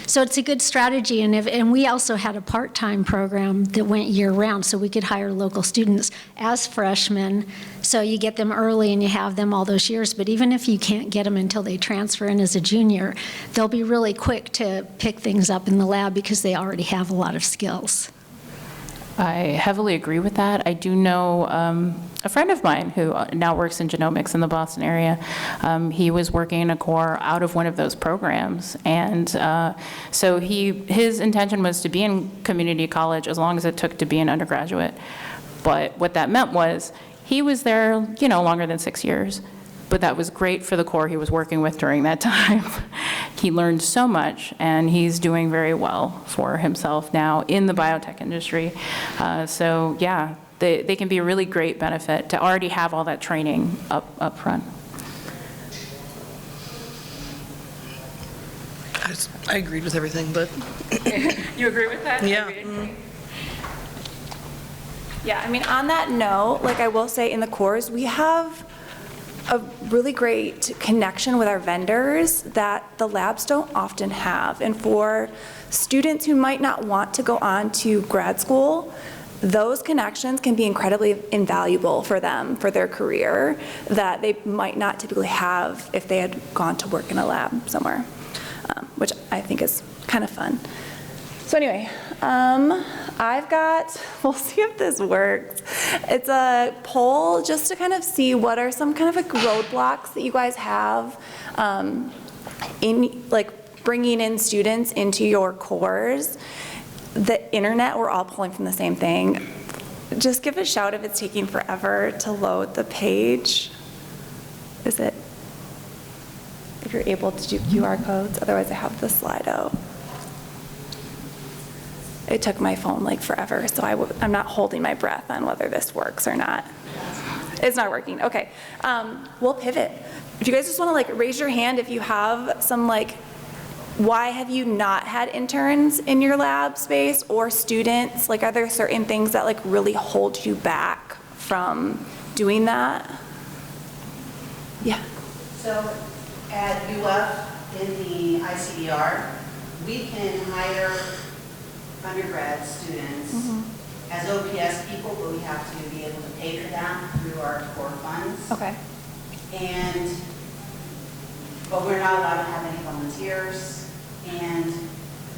so it's a good strategy. And we also had a part-time program that went year-round, so we could hire local students as freshmen. So you get them early and you have them all those years. But even if you can't get them until they transfer in as a junior, they'll be really quick to pick things up in the lab because they already have a lot of skills. I heavily agree with that. I do know a friend of mine who now works in genomics in the Boston area. He was working in a corps out of one of those programs, and so his intention was to be in community college as long as it took to be an undergraduate. But what that meant was he was there, longer than 6 years. But that was great for the corps he was working with during that time. He learned so much, and he's doing very well for himself now in the biotech industry. So yeah, they can be a really great benefit to already have all that training up front. I agreed with everything, but You agree with that? yeah. Yeah, I mean, on that note, I will say in the corps, we have a really great connection with our vendors that the labs don't often have. And for students who might not want to go on to grad school, those connections can be incredibly invaluable for them, for their career, that they might not typically have if they had gone to work in a lab somewhere, which I think is kind of fun. So anyway, we'll see if this works. It's a poll just to kind of see what are some kind of roadblocks that you guys have in bringing in students into your course. The internet, we're all pulling from the same thing. Just give a shout if it's taking forever to load the page. If you're able to do QR codes, otherwise I have the Slido. It took my phone forever, so I'm not holding my breath on whether this works or not. It's not working, okay. We'll pivot. If you guys just wanna raise your hand if you have some why have you not had interns in your lab space or students? Are there certain things that really hold you back from doing that? Yeah. So at UF in the ICDR, we can hire undergrad students as OPS people, but we have to be able to pay for that through our core funds. Okay. But we're not allowed to have any volunteers, and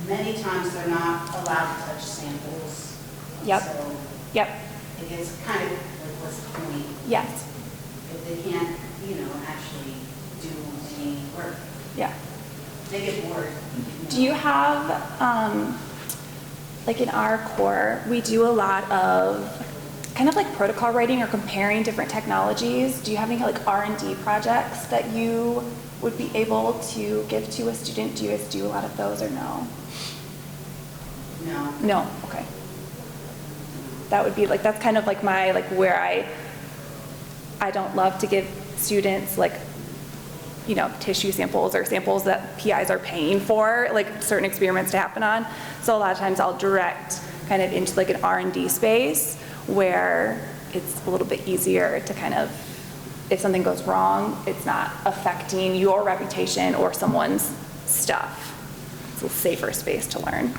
many times they're not allowed to touch samples. Yep. So Yep. it gets kind of what's the point? Yes. If they can't, actually do any work. Yeah. They get bored. Do you have, in our core, we do a lot of kind of protocol writing or comparing different technologies. Do you have any R&D projects that you would be able to give to a student? Do you guys do a lot of those or no? No. No, okay. That would be like, that's kind of like my, like where I don't love to give students like, you know, tissue samples or samples that PIs are paying for, like certain experiments to happen on. So a lot of times I'll direct kind of into like an R&D space where it's a little bit easier to kind of, if something goes wrong, it's not affecting your reputation or someone's stuff. It's a safer space to learn.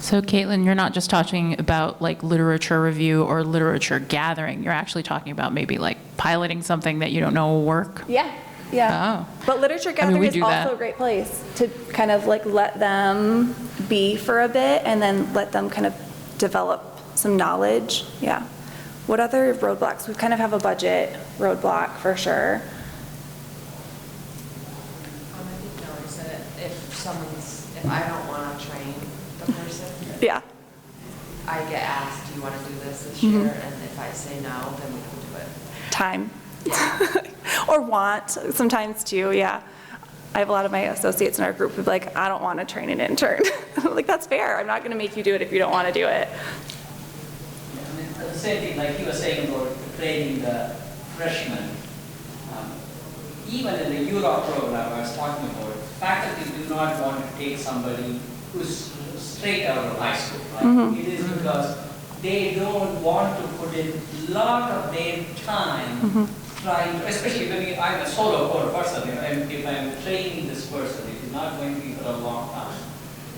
So Katelyn, you're not just talking about like literature review or literature gathering. You're actually talking about maybe like piloting something that you don't know will work. Yeah, yeah. Oh. But literature gathering is also a great place to kind of like let them be for a bit and then let them kind of develop some knowledge. Yeah. What other roadblocks? We kind of have a budget roadblock for sure. I did notice that if I don't want to train the person, Yeah. I get asked, do you want to do this year? And if I say no, then we don't do it. Time. Or want, sometimes too, yeah. I have a lot of my associates in our group who be like, I don't want to train an intern. I'm like, that's fair. I'm not going to make you do it if you don't want to do it. The same thing, like you were saying about training the freshmen. Even in the Europe program I was talking about, faculty do not want to take somebody who's straight out of high school, right? It is because they don't want to put in a lot of their time trying to, especially when I'm a solo core person, if I'm training this person, it is not going to be for a long time.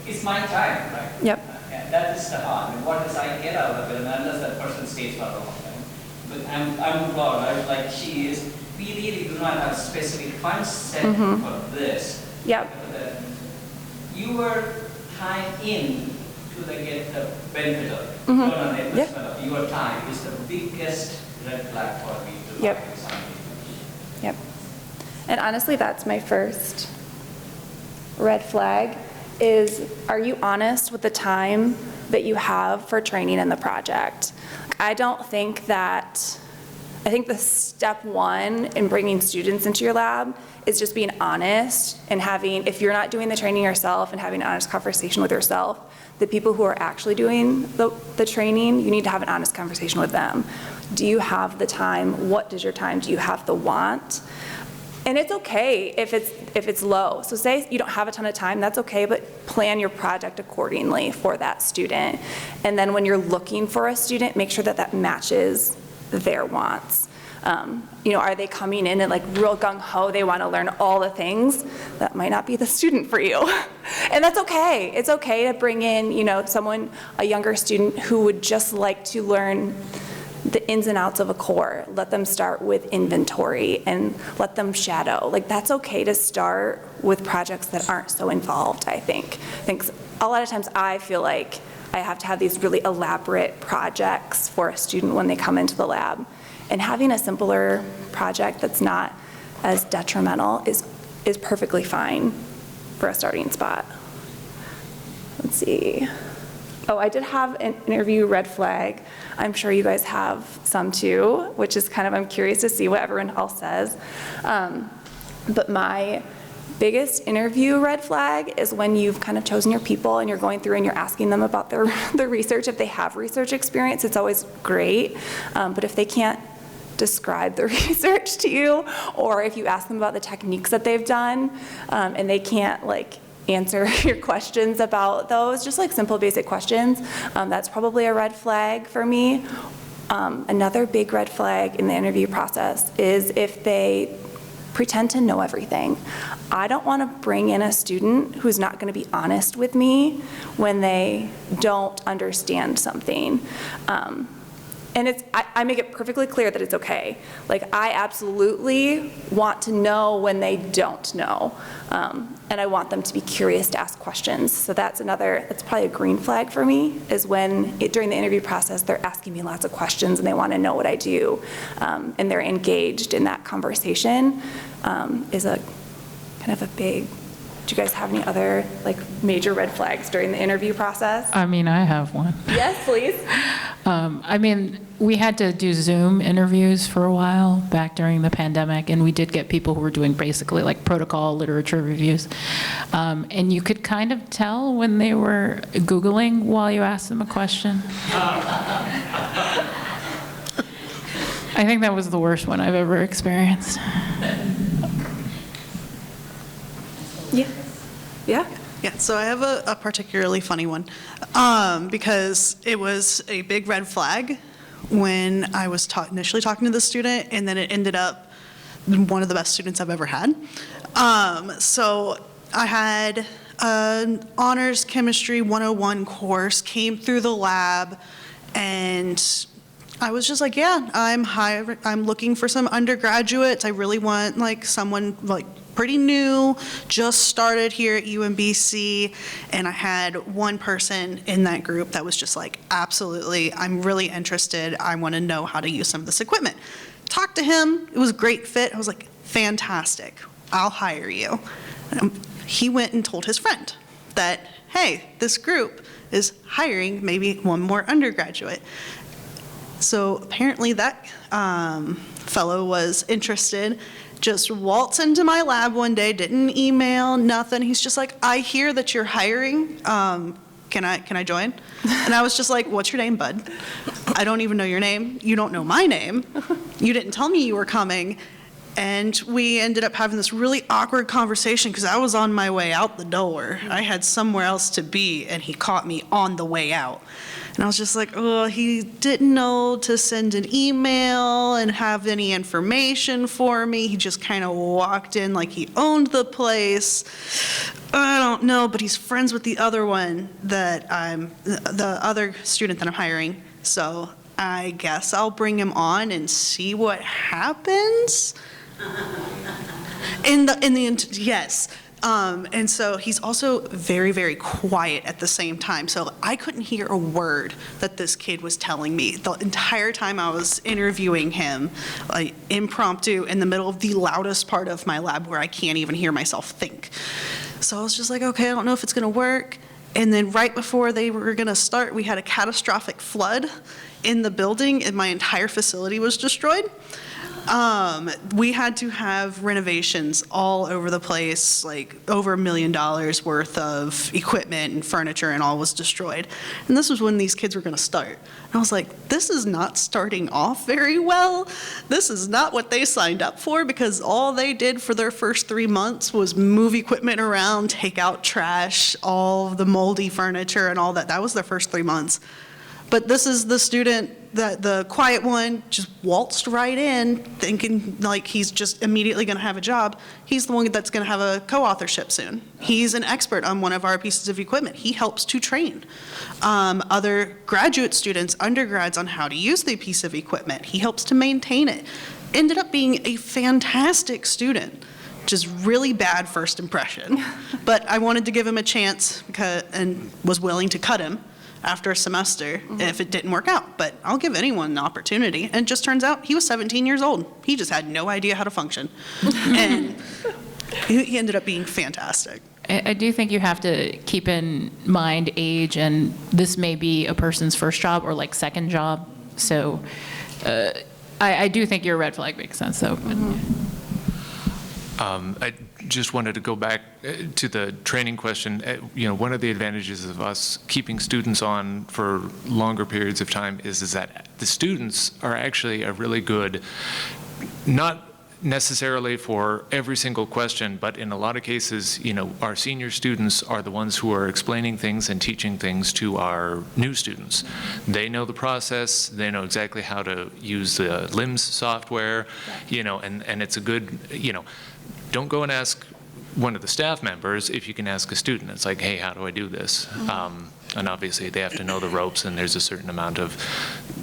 It's my time, right? Yep. That is the hard. And what does I get out of it? And unless that person stays for a long time. But I'm proud, like she is, we really do not have specific funds set for this. Yep. Your time in to get the benefit of it, not an investment of your time, is the biggest red flag for me to Yep. find something. Yep. And honestly, that's my first red flag is, are you honest with the time that you have for training in the project? I think the step one in bringing students into your lab is just being honest and having, if you're not doing the training yourself, and having an honest conversation with yourself, the people who are actually doing the training, you need to have an honest conversation with them. Do you have the time? What does your time? Do you have the want? And it's okay if it's low. So say you don't have a ton of time, that's okay, but plan your project accordingly for that student. And then when you're looking for a student, make sure that that matches their wants. Are they coming in and like real gung-ho, they want to learn all the things? That might not be the student for you. And that's okay. It's okay to bring in, a younger student who would just like to learn the ins and outs of a core. Let them start with inventory and let them shadow. Like, that's okay to start with projects that aren't so involved, I think. A lot of times I feel like I have to have these really elaborate projects for a student when they come into the lab. And having a simpler project that's not as detrimental is perfectly fine for a starting spot. Let's see. Oh, I did have an interview red flag. I'm sure you guys have some too, which is I'm curious to see what everyone else says. But my biggest interview red flag is when you've kind of chosen your people and you're going through and you're asking them about their research. If they have research experience, it's always great. But if they can't describe the research to you, or if you ask them about the techniques that they've done, and they can't answer your questions about those, just simple basic questions, that's probably a red flag for me. Another big red flag in the interview process is if they pretend to know everything. I don't want to bring in a student who's not going to be honest with me when they don't understand something. And I make it perfectly clear that it's okay. I absolutely want to know when they don't know. And I want them to be curious to ask questions. So that's probably a green flag for me, is when during the interview process, they're asking me lots of questions and they want to know what I do. And they're engaged in that conversation, is a kind of a big you guys have any other like major red flags during the interview process? I mean, I have one. Yes, please. I mean, we had to do Zoom interviews for a while back during the pandemic, and we did get people who were doing basically like protocol literature reviews. And you could kind of tell when they were Googling while you asked them a question. I think that was the worst one I've ever experienced. Yeah. Yeah. Yeah, so I have a particularly funny one because it was a big red flag when I was initially talking to the student, and then it ended up one of the best students I've ever had. So I had an honors chemistry 101 course, came through the lab, and I was just like, yeah, I'm looking for some undergraduates. I really want like someone like pretty new, just started here at UMBC, and I had one person in that group that was just like, absolutely, I'm really interested. I want to know how to use some of this equipment. Talked to him. It was a great fit. I was like, fantastic. I'll hire you. He went and told his friend that, hey, this group is hiring maybe one more undergraduate. So apparently that fellow was interested, just waltzed into my lab one day, didn't email, nothing. He's just like, I hear that you're hiring. Can I join? And I was just like, what's your name, bud? I don't even know your name. You don't know my name. You didn't tell me you were coming. And we ended up having this really awkward conversation because I was on my way out the door. I had somewhere else to be, and he caught me on the way out. And I was just like, oh, he didn't know to send an email and have any information for me. He just kind of walked in like he owned the place. I don't know, but he's friends with the other one the other student that I'm hiring. So I guess I'll bring him on and see what happens. Yes. And so he's also very, very quiet at the same time. So I couldn't hear a word that this kid was telling me the entire time I was interviewing him, like impromptu in the middle of the loudest part of my lab where I can't even hear myself think. So I was just like, okay, I don't know if it's going to work. And then right before they were going to start, we had a catastrophic flood in the building, and my entire facility was destroyed. We had to have renovations all over the place, like over $1 million worth of equipment and furniture, and all was destroyed. And this was when these kids were going to start. And I was like, this is not starting off very well. This is not what they signed up for, because all they did for their first 3 months was move equipment around, take out trash, all the moldy furniture and all that. That was their first 3 months. But this is the student, the quiet one, just waltzed right in thinking like he's just immediately going to have a job. He's the one that's going to have a co-authorship soon. He's an expert on one of our pieces of equipment. He helps to train other graduate students, undergrads, on how to use the piece of equipment. He helps to maintain it. Ended up being a fantastic student. Just really bad first impression. But I wanted to give him a chance and was willing to cut him after a semester if it didn't work out. But I'll give anyone an opportunity. And it just turns out he was 17 years old. He just had no idea how to function. And he ended up being fantastic. I do think you have to keep in mind age, and this may be a person's first job or like second job. So I do think your red flag makes sense, though. I just wanted to go back to the training question. You know, one of the advantages of us keeping students on for longer periods of time is that the students are actually a really good, not necessarily for every single question, but in a lot of cases, you know, our senior students are the ones who are explaining things and teaching things to our new students. They know the process, they know exactly how to use the LIMS software, you know, and it's a good, you know, don't go and ask one of the staff members if you can ask a student. It's like, hey, how do I do this? And obviously they have to know the ropes, and there's a certain amount of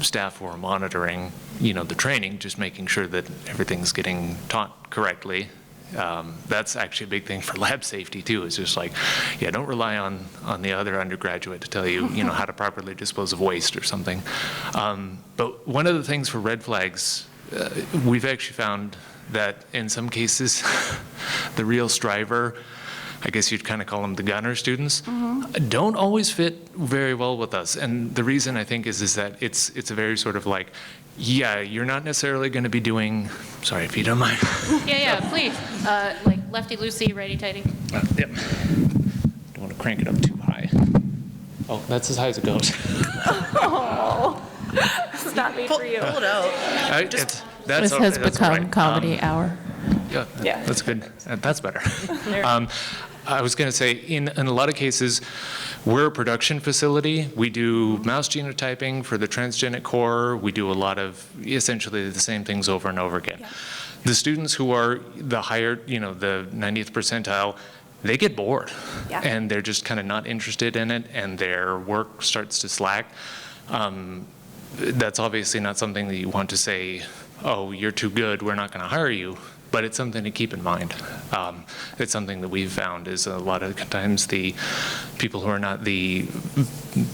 staff who are monitoring, you know, the training, just making sure that everything's getting taught correctly. That's actually a big thing for lab safety too. It's just like, yeah, don't rely on the other undergraduate to tell you, you know, how to properly dispose of waste or something. But one of the things for red flags, we've actually found that in some cases, the real striver I guess you'd kind of call them the gunner students, don't always fit very well with us. And the reason I think is that it's a very sort of like, yeah, you're not necessarily going to be doing, sorry if you don't mind. Yeah, please. Like lefty-loosey, righty-tighty. Yep. Don't want to crank it up too high. Oh, that's as high as it goes. Oh, this is not made for you. Pull it out. This has become comedy hour. Yeah, that's good. That's better. I was going to say, in a lot of cases, we're a production facility. We do mouse genotyping for the transgenic core. We do a lot of essentially the same things over and over again. Yeah. The students who are the higher, the 90th percentile, they get bored. Yeah. And they're just kind of not interested in it, and their work starts to slack. That's obviously not something that you want to say, oh, you're too good, we're not going to hire you. But it's something to keep in mind. It's something that we've found is a lot of times the people who are not the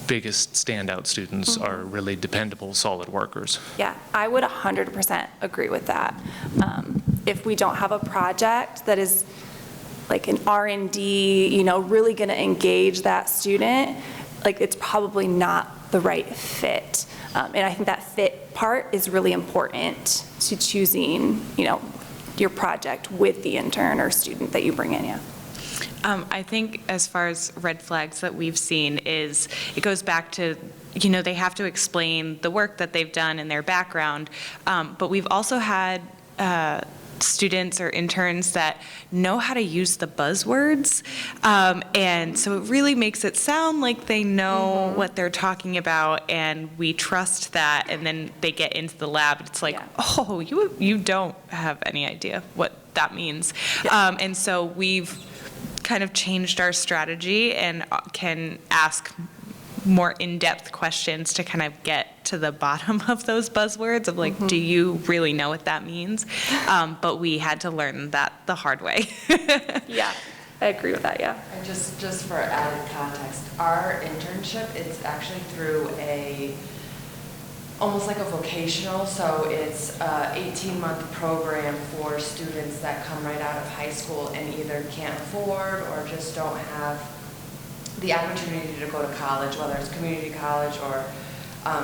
biggest standout students are really dependable, solid workers. Yeah, I would 100% agree with that. If we don't have a project that is like an R&D, really going to engage that student, like it's probably not the right fit. And I think that fit part is really important to choosing, your project with the intern or student that you bring in, yeah. I think as far as red flags that we've seen is, it goes back to, they have to explain the work that they've done and their background, but we've also had students or interns that know how to use the buzzwords, and so it really makes it sound like they know what they're talking about, and we trust that, and then they get into the lab, it's like, oh, you don't have any idea what that means. And so we've kind of changed our strategy and can ask more in-depth questions to kind of get to the bottom of those buzzwords of like, do you really know what that means? But we had to learn that the hard way. Yeah, I agree with that, yeah. And just for added context, our internship is actually through almost like a vocational, so it's a 18-month program for students that come right out of high school and either can't afford or just don't have the opportunity to go to college, whether it's community college or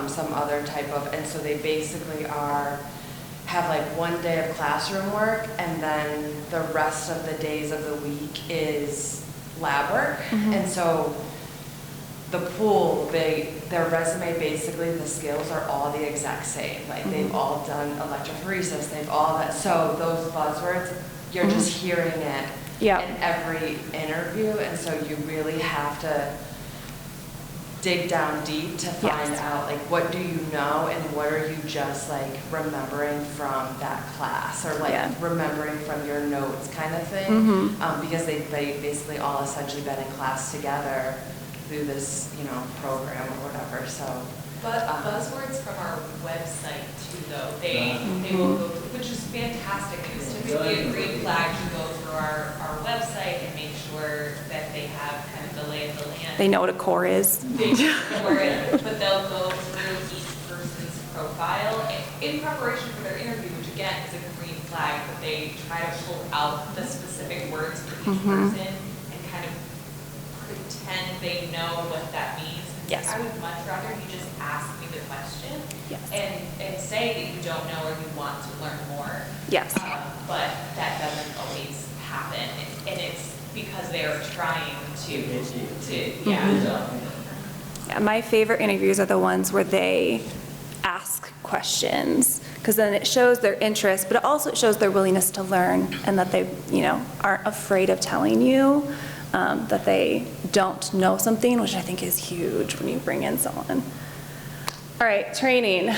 some other type of, and so they basically have like one day of classroom work, and then the rest of the days of the week is lab work. And so the pool, their resume, basically the skills are all the exact same. Like they've all done electrophoresis, they've all that, so those buzzwords, you're just hearing it in every interview, and so you really have to dig down deep to find out, like, what do you know and what are you just like remembering from that class, or like remembering from your notes kind of thing, because they basically all essentially been in class together through this, program or whatever. So but buzzwords from our website too, though, they will go through, which is fantastic. It's typically a green flag to go through our website and make sure that they have kind of the lay of the land. They know what a core is. They know what it is, but they'll go through each person's profile in preparation for their interview, which again is a green flag, but they try to pull out the specific words for each person and kind of pretend they know what that means. Yes. I would much rather you just ask me the question and say that you don't know or you want to learn more. Yes. But that doesn't always happen, and it's because they're trying to Yeah, my favorite interviews are the ones where they ask questions, because then it shows their interest, but it also shows their willingness to learn, and that they, aren't afraid of telling you that they don't know something, which I think is huge when you bring in someone. All right, training.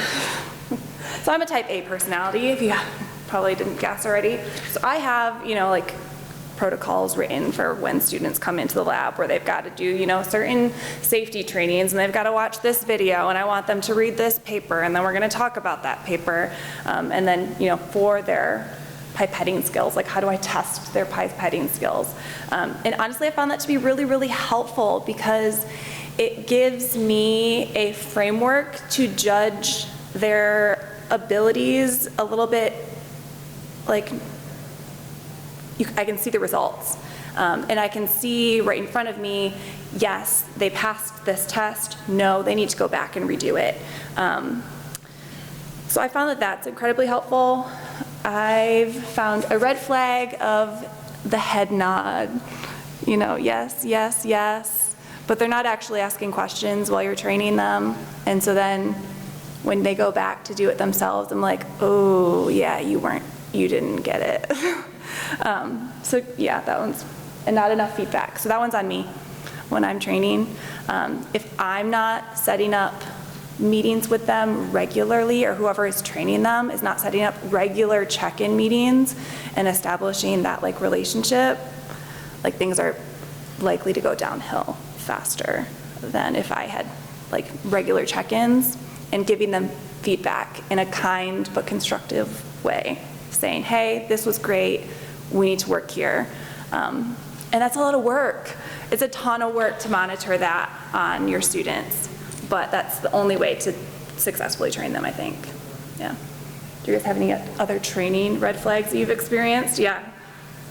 So I'm a type A personality, if you probably didn't guess already. So I have, like protocols written for when students come into the lab where they've got to do, certain safety trainings, and they've got to watch this video, and I want them to read this paper, and then we're going to talk about that paper. And then, for their pipetting skills, like how do I test their pipetting skills? And honestly, I found that to be really, really helpful, because it gives me a framework to judge their abilities a little bit, like I can see the results. And I can see right in front of me, yes, they passed this test, no, they need to go back and redo it. So I found that that's incredibly helpful. I've found a red flag of the head nod, you know, yes, yes, yes, but they're not actually asking questions while you're training them. And so then when they go back to do it themselves, I'm like, oh, yeah, you didn't get it. So yeah, that one's, and not enough feedback. So that one's on me when I'm training. If I'm not setting up meetings with them regularly, or whoever is training them is not setting up regular check-in meetings and establishing that like relationship, like things are likely to go downhill faster than if I had like regular check-ins and giving them feedback in a kind but constructive way, saying, hey, this was great, we need to work here. And that's a lot of work. It's a ton of work to monitor that on your students, but that's the only way to successfully train them, I think. Yeah. Do you guys have any other training red flags that you've experienced? Yeah.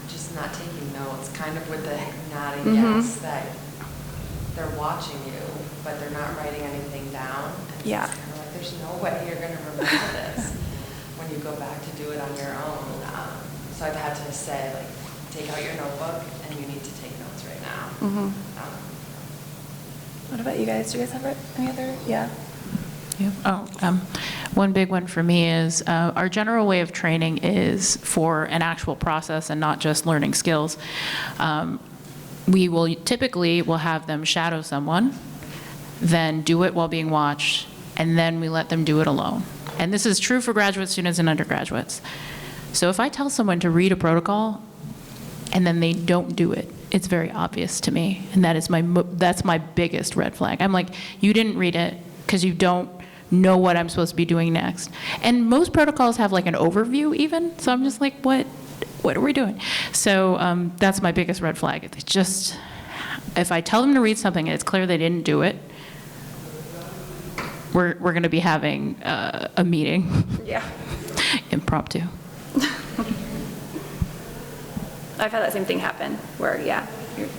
Just not taking notes, kind of with the nodding yes, that they're watching you, but they're not writing anything down. And Yeah. it's kind of like, there's no way you're going to remember this when you go back to do it on your own. So I've had to say, like, take out your notebook and you need to take notes right now. What about you guys? Do you guys have any other? Yeah. One big one for me is our general way of training is for an actual process and not just learning skills. We will typically have them shadow someone, then do it while being watched, and then we let them do it alone. And this is true for graduate students and undergraduates. So if I tell someone to read a protocol and then they don't do it, it's very obvious to me, and that's my biggest red flag. I'm like, you didn't read it because you don't know what I'm supposed to be doing next. And most protocols have like an overview even, so I'm just like, what are we doing? So that's my biggest red flag. It's just, if I tell them to read something and it's clear they didn't do it, we're going to be having a meeting. Yeah. Impromptu. I've had that same thing happen where, yeah,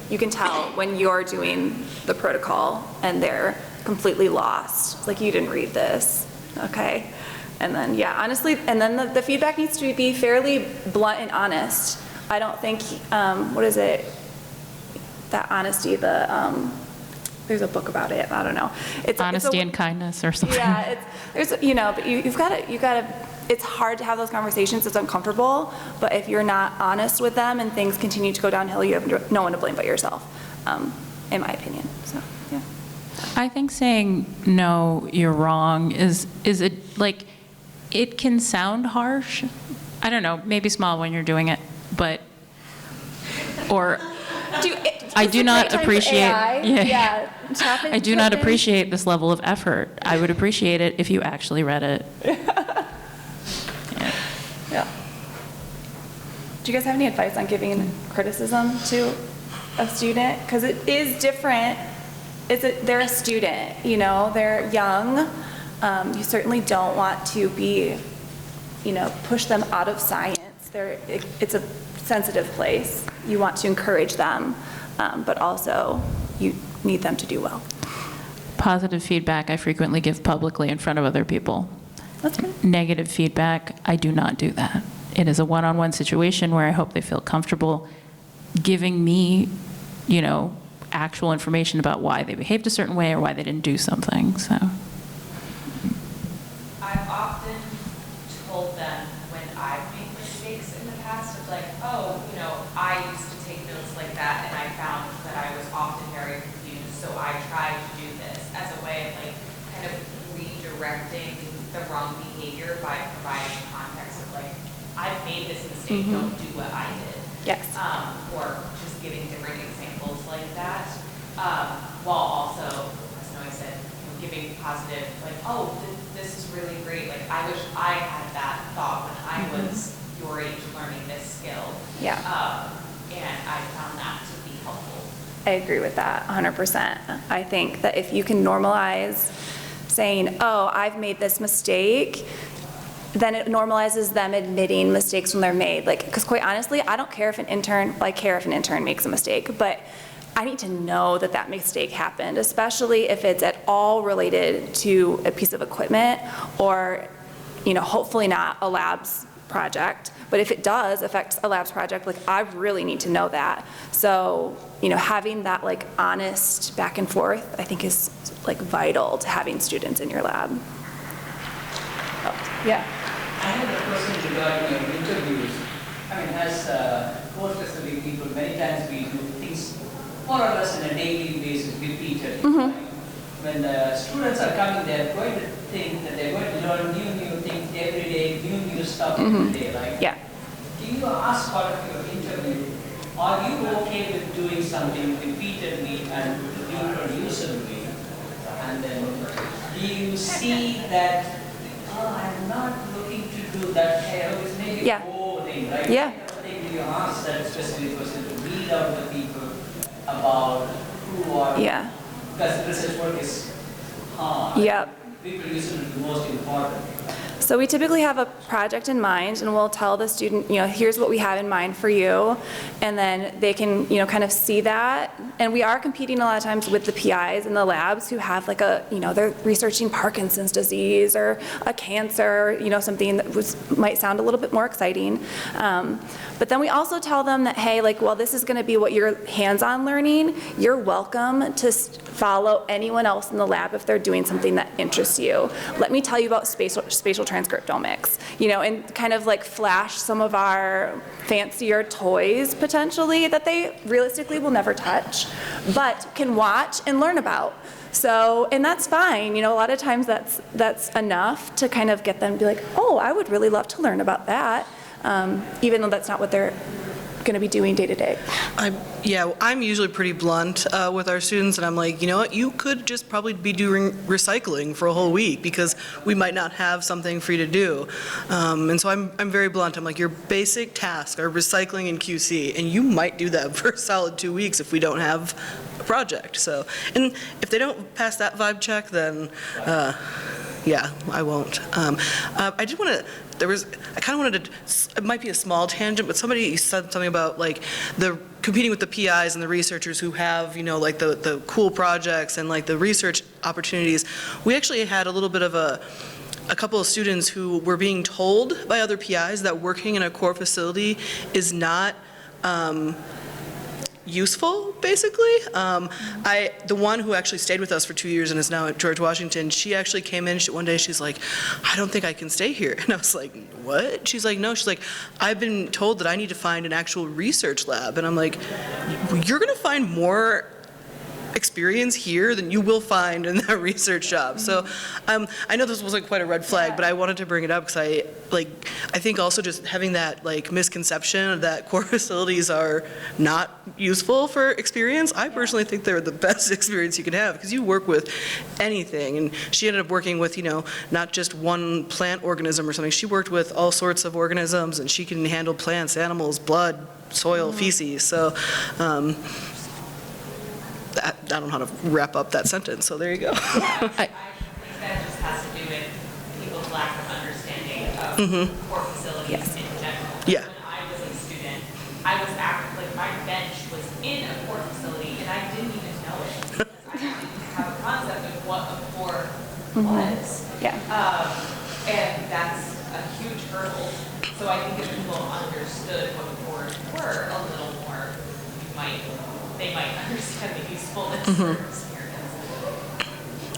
you can tell when you're doing the protocol and they're completely lost. Like, you didn't read this, okay? And then, yeah, honestly, and then the feedback needs to be fairly blunt and honest. I don't think, what is it? That honesty, there's a book about it, I don't know. Honesty and kindness or something. Yeah, but you've got to, it's hard to have those conversations, it's uncomfortable, but if you're not honest with them and things continue to go downhill, you have no one to blame but yourself, in my opinion, so, yeah. I think saying, no, you're wrong is it, like, it can sound harsh. I don't know, maybe small when you're doing it, but, or, I do not appreciate, I do not appreciate this level of effort. I would appreciate it if you actually read it. Yeah. Do you guys have any advice on giving criticism to a student? Because it is different. They're a student, you know, they're young. You certainly don't want to be, push them out of science. It's a sensitive place. You want to encourage them, but also you need them to do well. Positive feedback I frequently give publicly in front of other people. That's good. Negative feedback, I do not do that. It is a one-on-one situation where I hope they feel comfortable giving me, actual information about why they behaved a certain way or why they didn't do something, so. I've often told them when I've made mistakes in the past of like, oh, I used to take notes like that and I found that I was often very confused, so I tried to do this as a way of like kind of redirecting the wrong behavior by providing context of like, I've made this mistake, don't do what I did. Yes. Or just giving different examples like that, while also, as Noe said, giving positive, like, oh, this is really great. Like, I wish I had that thought when I was your age learning this skill. Yeah. And I found that to be helpful. I agree with that 100%. I think that if you can normalize saying, oh, I've made this mistake, then it normalizes them admitting mistakes when they're made. Like, because quite honestly, I don't care if an intern, I care if an intern makes a mistake, but I need to know that that mistake happened, especially if it's at all related to a piece of equipment or, you know, hopefully not a labs project. But if it does affect a labs project, like, I really need to know that. So, you know, having that like honest back and forth, I think is like vital to having students in your lab. Oh, yeah. I have a question regarding your interviews. I mean, as core facility people, many times we do things more or less on a daily basis, repeated. When the students are coming, they're going to think that they're going to learn new things every day, new stuff every day, right? Yeah. Do you ask part of your interview, are you okay with doing something repeatedly and reproducibly? And then do you see that, oh, I'm not looking to do that, it's maybe boring, right? Yeah. Do you ask that specific person to read out the people about who are, because research work is hard. Yep. Reproducibility is the most important. So we typically have a project in mind, and we'll tell the student, you know, here's what we have in mind for you, and then they can, you know, kind of see that. And we are competing a lot of times with the PIs in the labs who have like a, you know, they're researching Parkinson's disease or a cancer, you know, something that might sound a little bit more exciting. But then we also tell them that, hey, like, well, this is going to be what you're hands-on learning. You're welcome to follow anyone else in the lab if they're doing something that interests you. Let me tell you about spatial transcriptomics, you know, and kind of like flash some of our fancier toys potentially that they realistically will never touch, but can watch and learn about. So, and that's fine, you know, a lot of times that's enough to kind of get them to be like, oh, I would really love to learn about that, even though that's not what they're going to be doing day to day. I'm usually pretty blunt with our students, and I'm like, you know what, you could just probably be doing recycling for a whole week because we might not have something for you to do. And so I'm very blunt. I'm like, your basic tasks are recycling and QC, and you might do that for a solid 2 weeks if we don't have a project. So, and if they don't pass that vibe check, then yeah, I won't. I did want to, I kind of wanted to, it might be a small tangent, but somebody said something about like the competing with the PIs and the researchers who have, you know, like the cool projects and like the research opportunities. We actually had a little bit of a couple of students who were being told by other PIs that working in a core facility is not useful, basically. The one who actually stayed with us for 2 years and is now at George Washington, she actually came in one day, she's like, I don't think I can stay here. And I was like, what? She's like, no, she's like, I've been told that I need to find an actual research lab. And I'm like, you're gonna find more experience here than you will find in that research job. So I know this wasn't quite a red flag, but I wanted to bring it up because I think also just having that like misconception that core facilities are not useful for experience. I personally think they're the best experience you can have because you work with anything. And she ended up working with, you know, not just one plant organism or something. She worked with all sorts of organisms, and she can handle plants, animals, blood, soil, feces. So I don't know how to wrap up that sentence, so there you go. I think that just has to do with people's lack of understanding of core facilities in general. Yeah. When I was a student, I was like my bench was in a core facility, and I didn't even know it because I didn't have a concept of what a core was. Yeah. And that's a huge hurdle. So I think if people understood what cores were a little more, they might understand the usefulness for experience.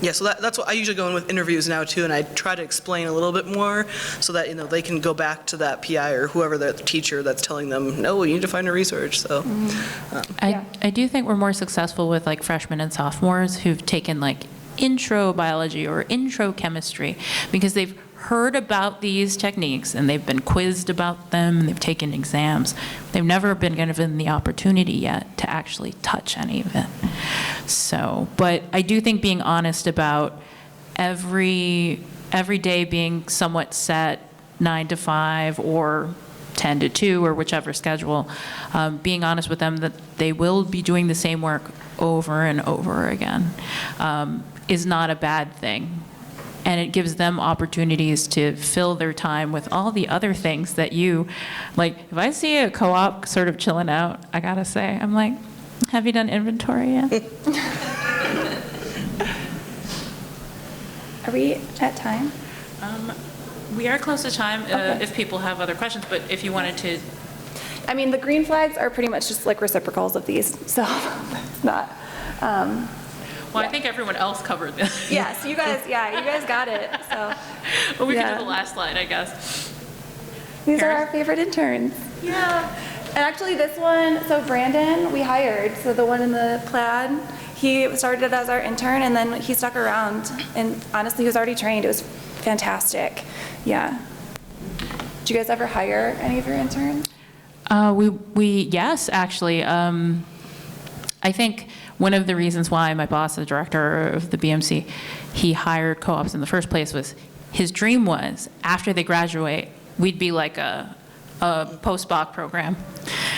Yeah, so that's what I usually go in with interviews now too, and I try to explain a little bit more so that, you know, they can go back to that PI or whoever the teacher that's telling them, no, you need to find a research. So I do think we're more successful with like freshmen and sophomores who've taken like intro biology or intro chemistry because they've heard about these techniques and they've been quizzed about them and they've taken exams. They've never been given the opportunity yet to actually touch any of it. So, but I do think being honest about every day being somewhat set 9 to 5 or 10 to 2 or whichever schedule, being honest with them that they will be doing the same work over and over again is not a bad thing. and it gives them opportunities to fill their time with all the other things that you, like, if I see a co-op sort of chilling out, I gotta say, I'm like, have you done inventory yet? Are we at time? We are close to time if people have other questions, but if you wanted to. I mean, the green flags are pretty much just like reciprocals of these, so it's not. Well, I think everyone else covered this. Yes, you guys got it, so. Well, we yeah. can do the last slide, I guess. These are our favorite interns. Yeah. And actually this one, so Brandon, we hired, so the one in the plaid, he started as our intern and then he stuck around, and honestly, he was already trained. It was fantastic. Yeah. Did you guys ever hire any of your interns? Yes, actually. I think one of the reasons why my boss, the director of the BMC, he hired co-ops in the first place was his dream was after they graduate, we'd be like a post-doc program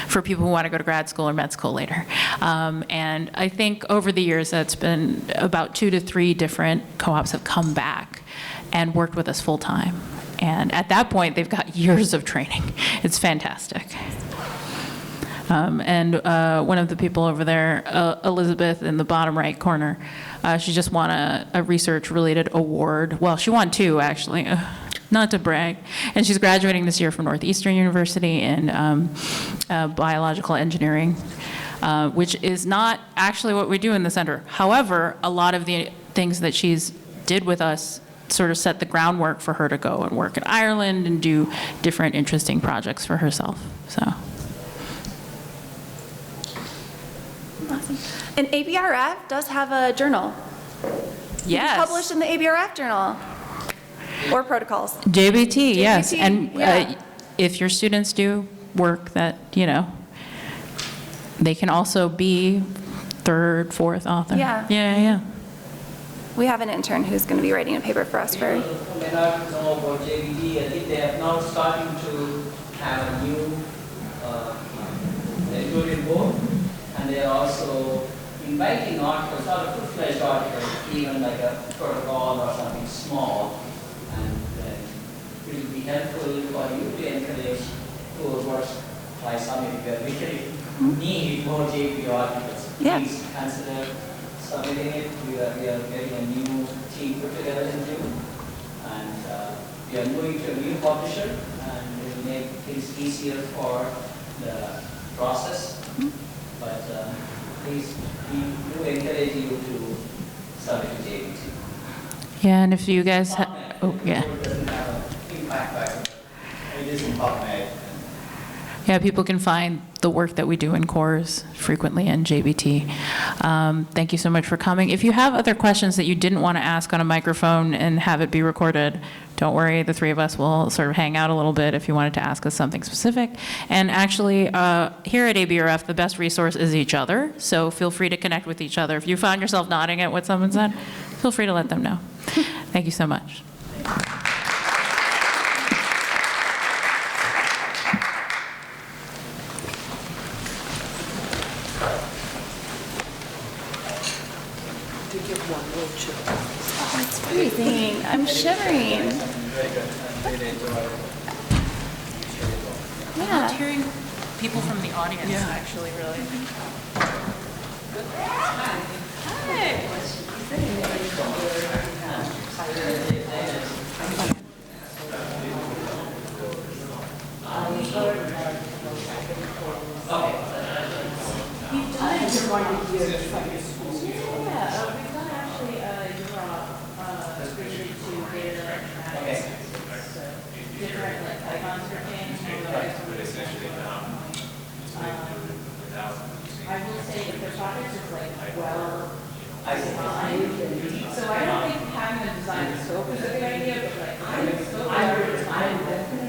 for people who want to go to grad school or med school later. And I think over the years, that's been about 2 to 3 different co-ops have come back and worked with us full time. And at that point, they've got years of training. It's fantastic. And one of the people over there, Elizabeth, in the bottom right corner, she just won a research-related award. Well, she won 2, actually, not to brag. And she's graduating this year from Northeastern University in biological engineering, which is not actually what we do in the center. However, a lot of the things that she's did with us sort of set the groundwork for her to go and work in Ireland and do different interesting projects for herself. So. Awesome. And ABRF does have a journal. Yes. It's published in the ABRF journal. Or protocols. JBT, yes. JBT, And yeah. if your students do work that, they can also be 3rd, 4th author. Yeah. Yeah. We have an intern who's going to be writing a paper for us for. People may not know about JBT. I think they have now starting to have a new editorial board, and they are also inviting articles, not a full-fledged article, even like a protocol or something small, and it will be helpful for you to encourage who works by some if you really need more JP articles. Yeah. Please consider submitting it. We are getting a new team put together in June, and we are moving to a new publisher, and it will make things easier for the process. But please, we do encourage you to submit to JBT. Yeah, and if you guys yeah. It doesn't have an impact factor. It is in PubMed. Yeah, people can find the work that we do in cores frequently in JBT. Thank you so much for coming. If you have other questions that you didn't want to ask on a microphone and have it be recorded, don't worry, the 3 of us will sort of hang out a little bit if you wanted to ask us something specific. And actually, here at ABRF, the best resource is each other, so feel free to connect with each other. If you found yourself nodding at what someone said, feel free to let them know. Thank you so much. Oh, it's freezing. I'm shivering. Yeah. Hearing people from the audience, actually, really. I will say if the project is like well designed, so I don't think having a design scope is a good idea, but like having a scope, I'm definitely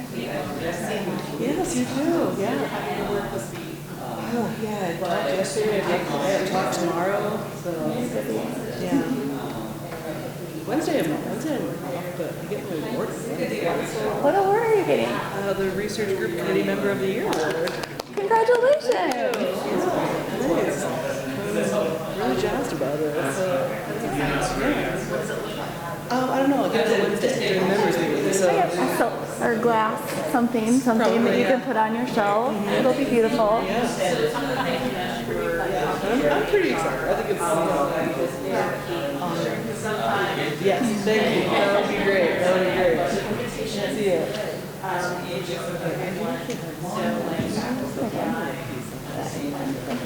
Yes, you do, yeah. having to work with the. Oh, yeah, I talked yesterday, I have a talk tomorrow, so, yeah. Wednesday I'm off, but I get my award. What award are you getting? The Research Group Committee Member of the Year award. Congratulations. Thanks. I'm really jazzed about it. So, yeah. I don't know, I'll get it Wednesday during the members meeting, so. Or glass, something that you can put on your shelf. It'll be beautiful. I'm pretty excited. I think it's, yes, thank you. That would be great. That would be great. See you.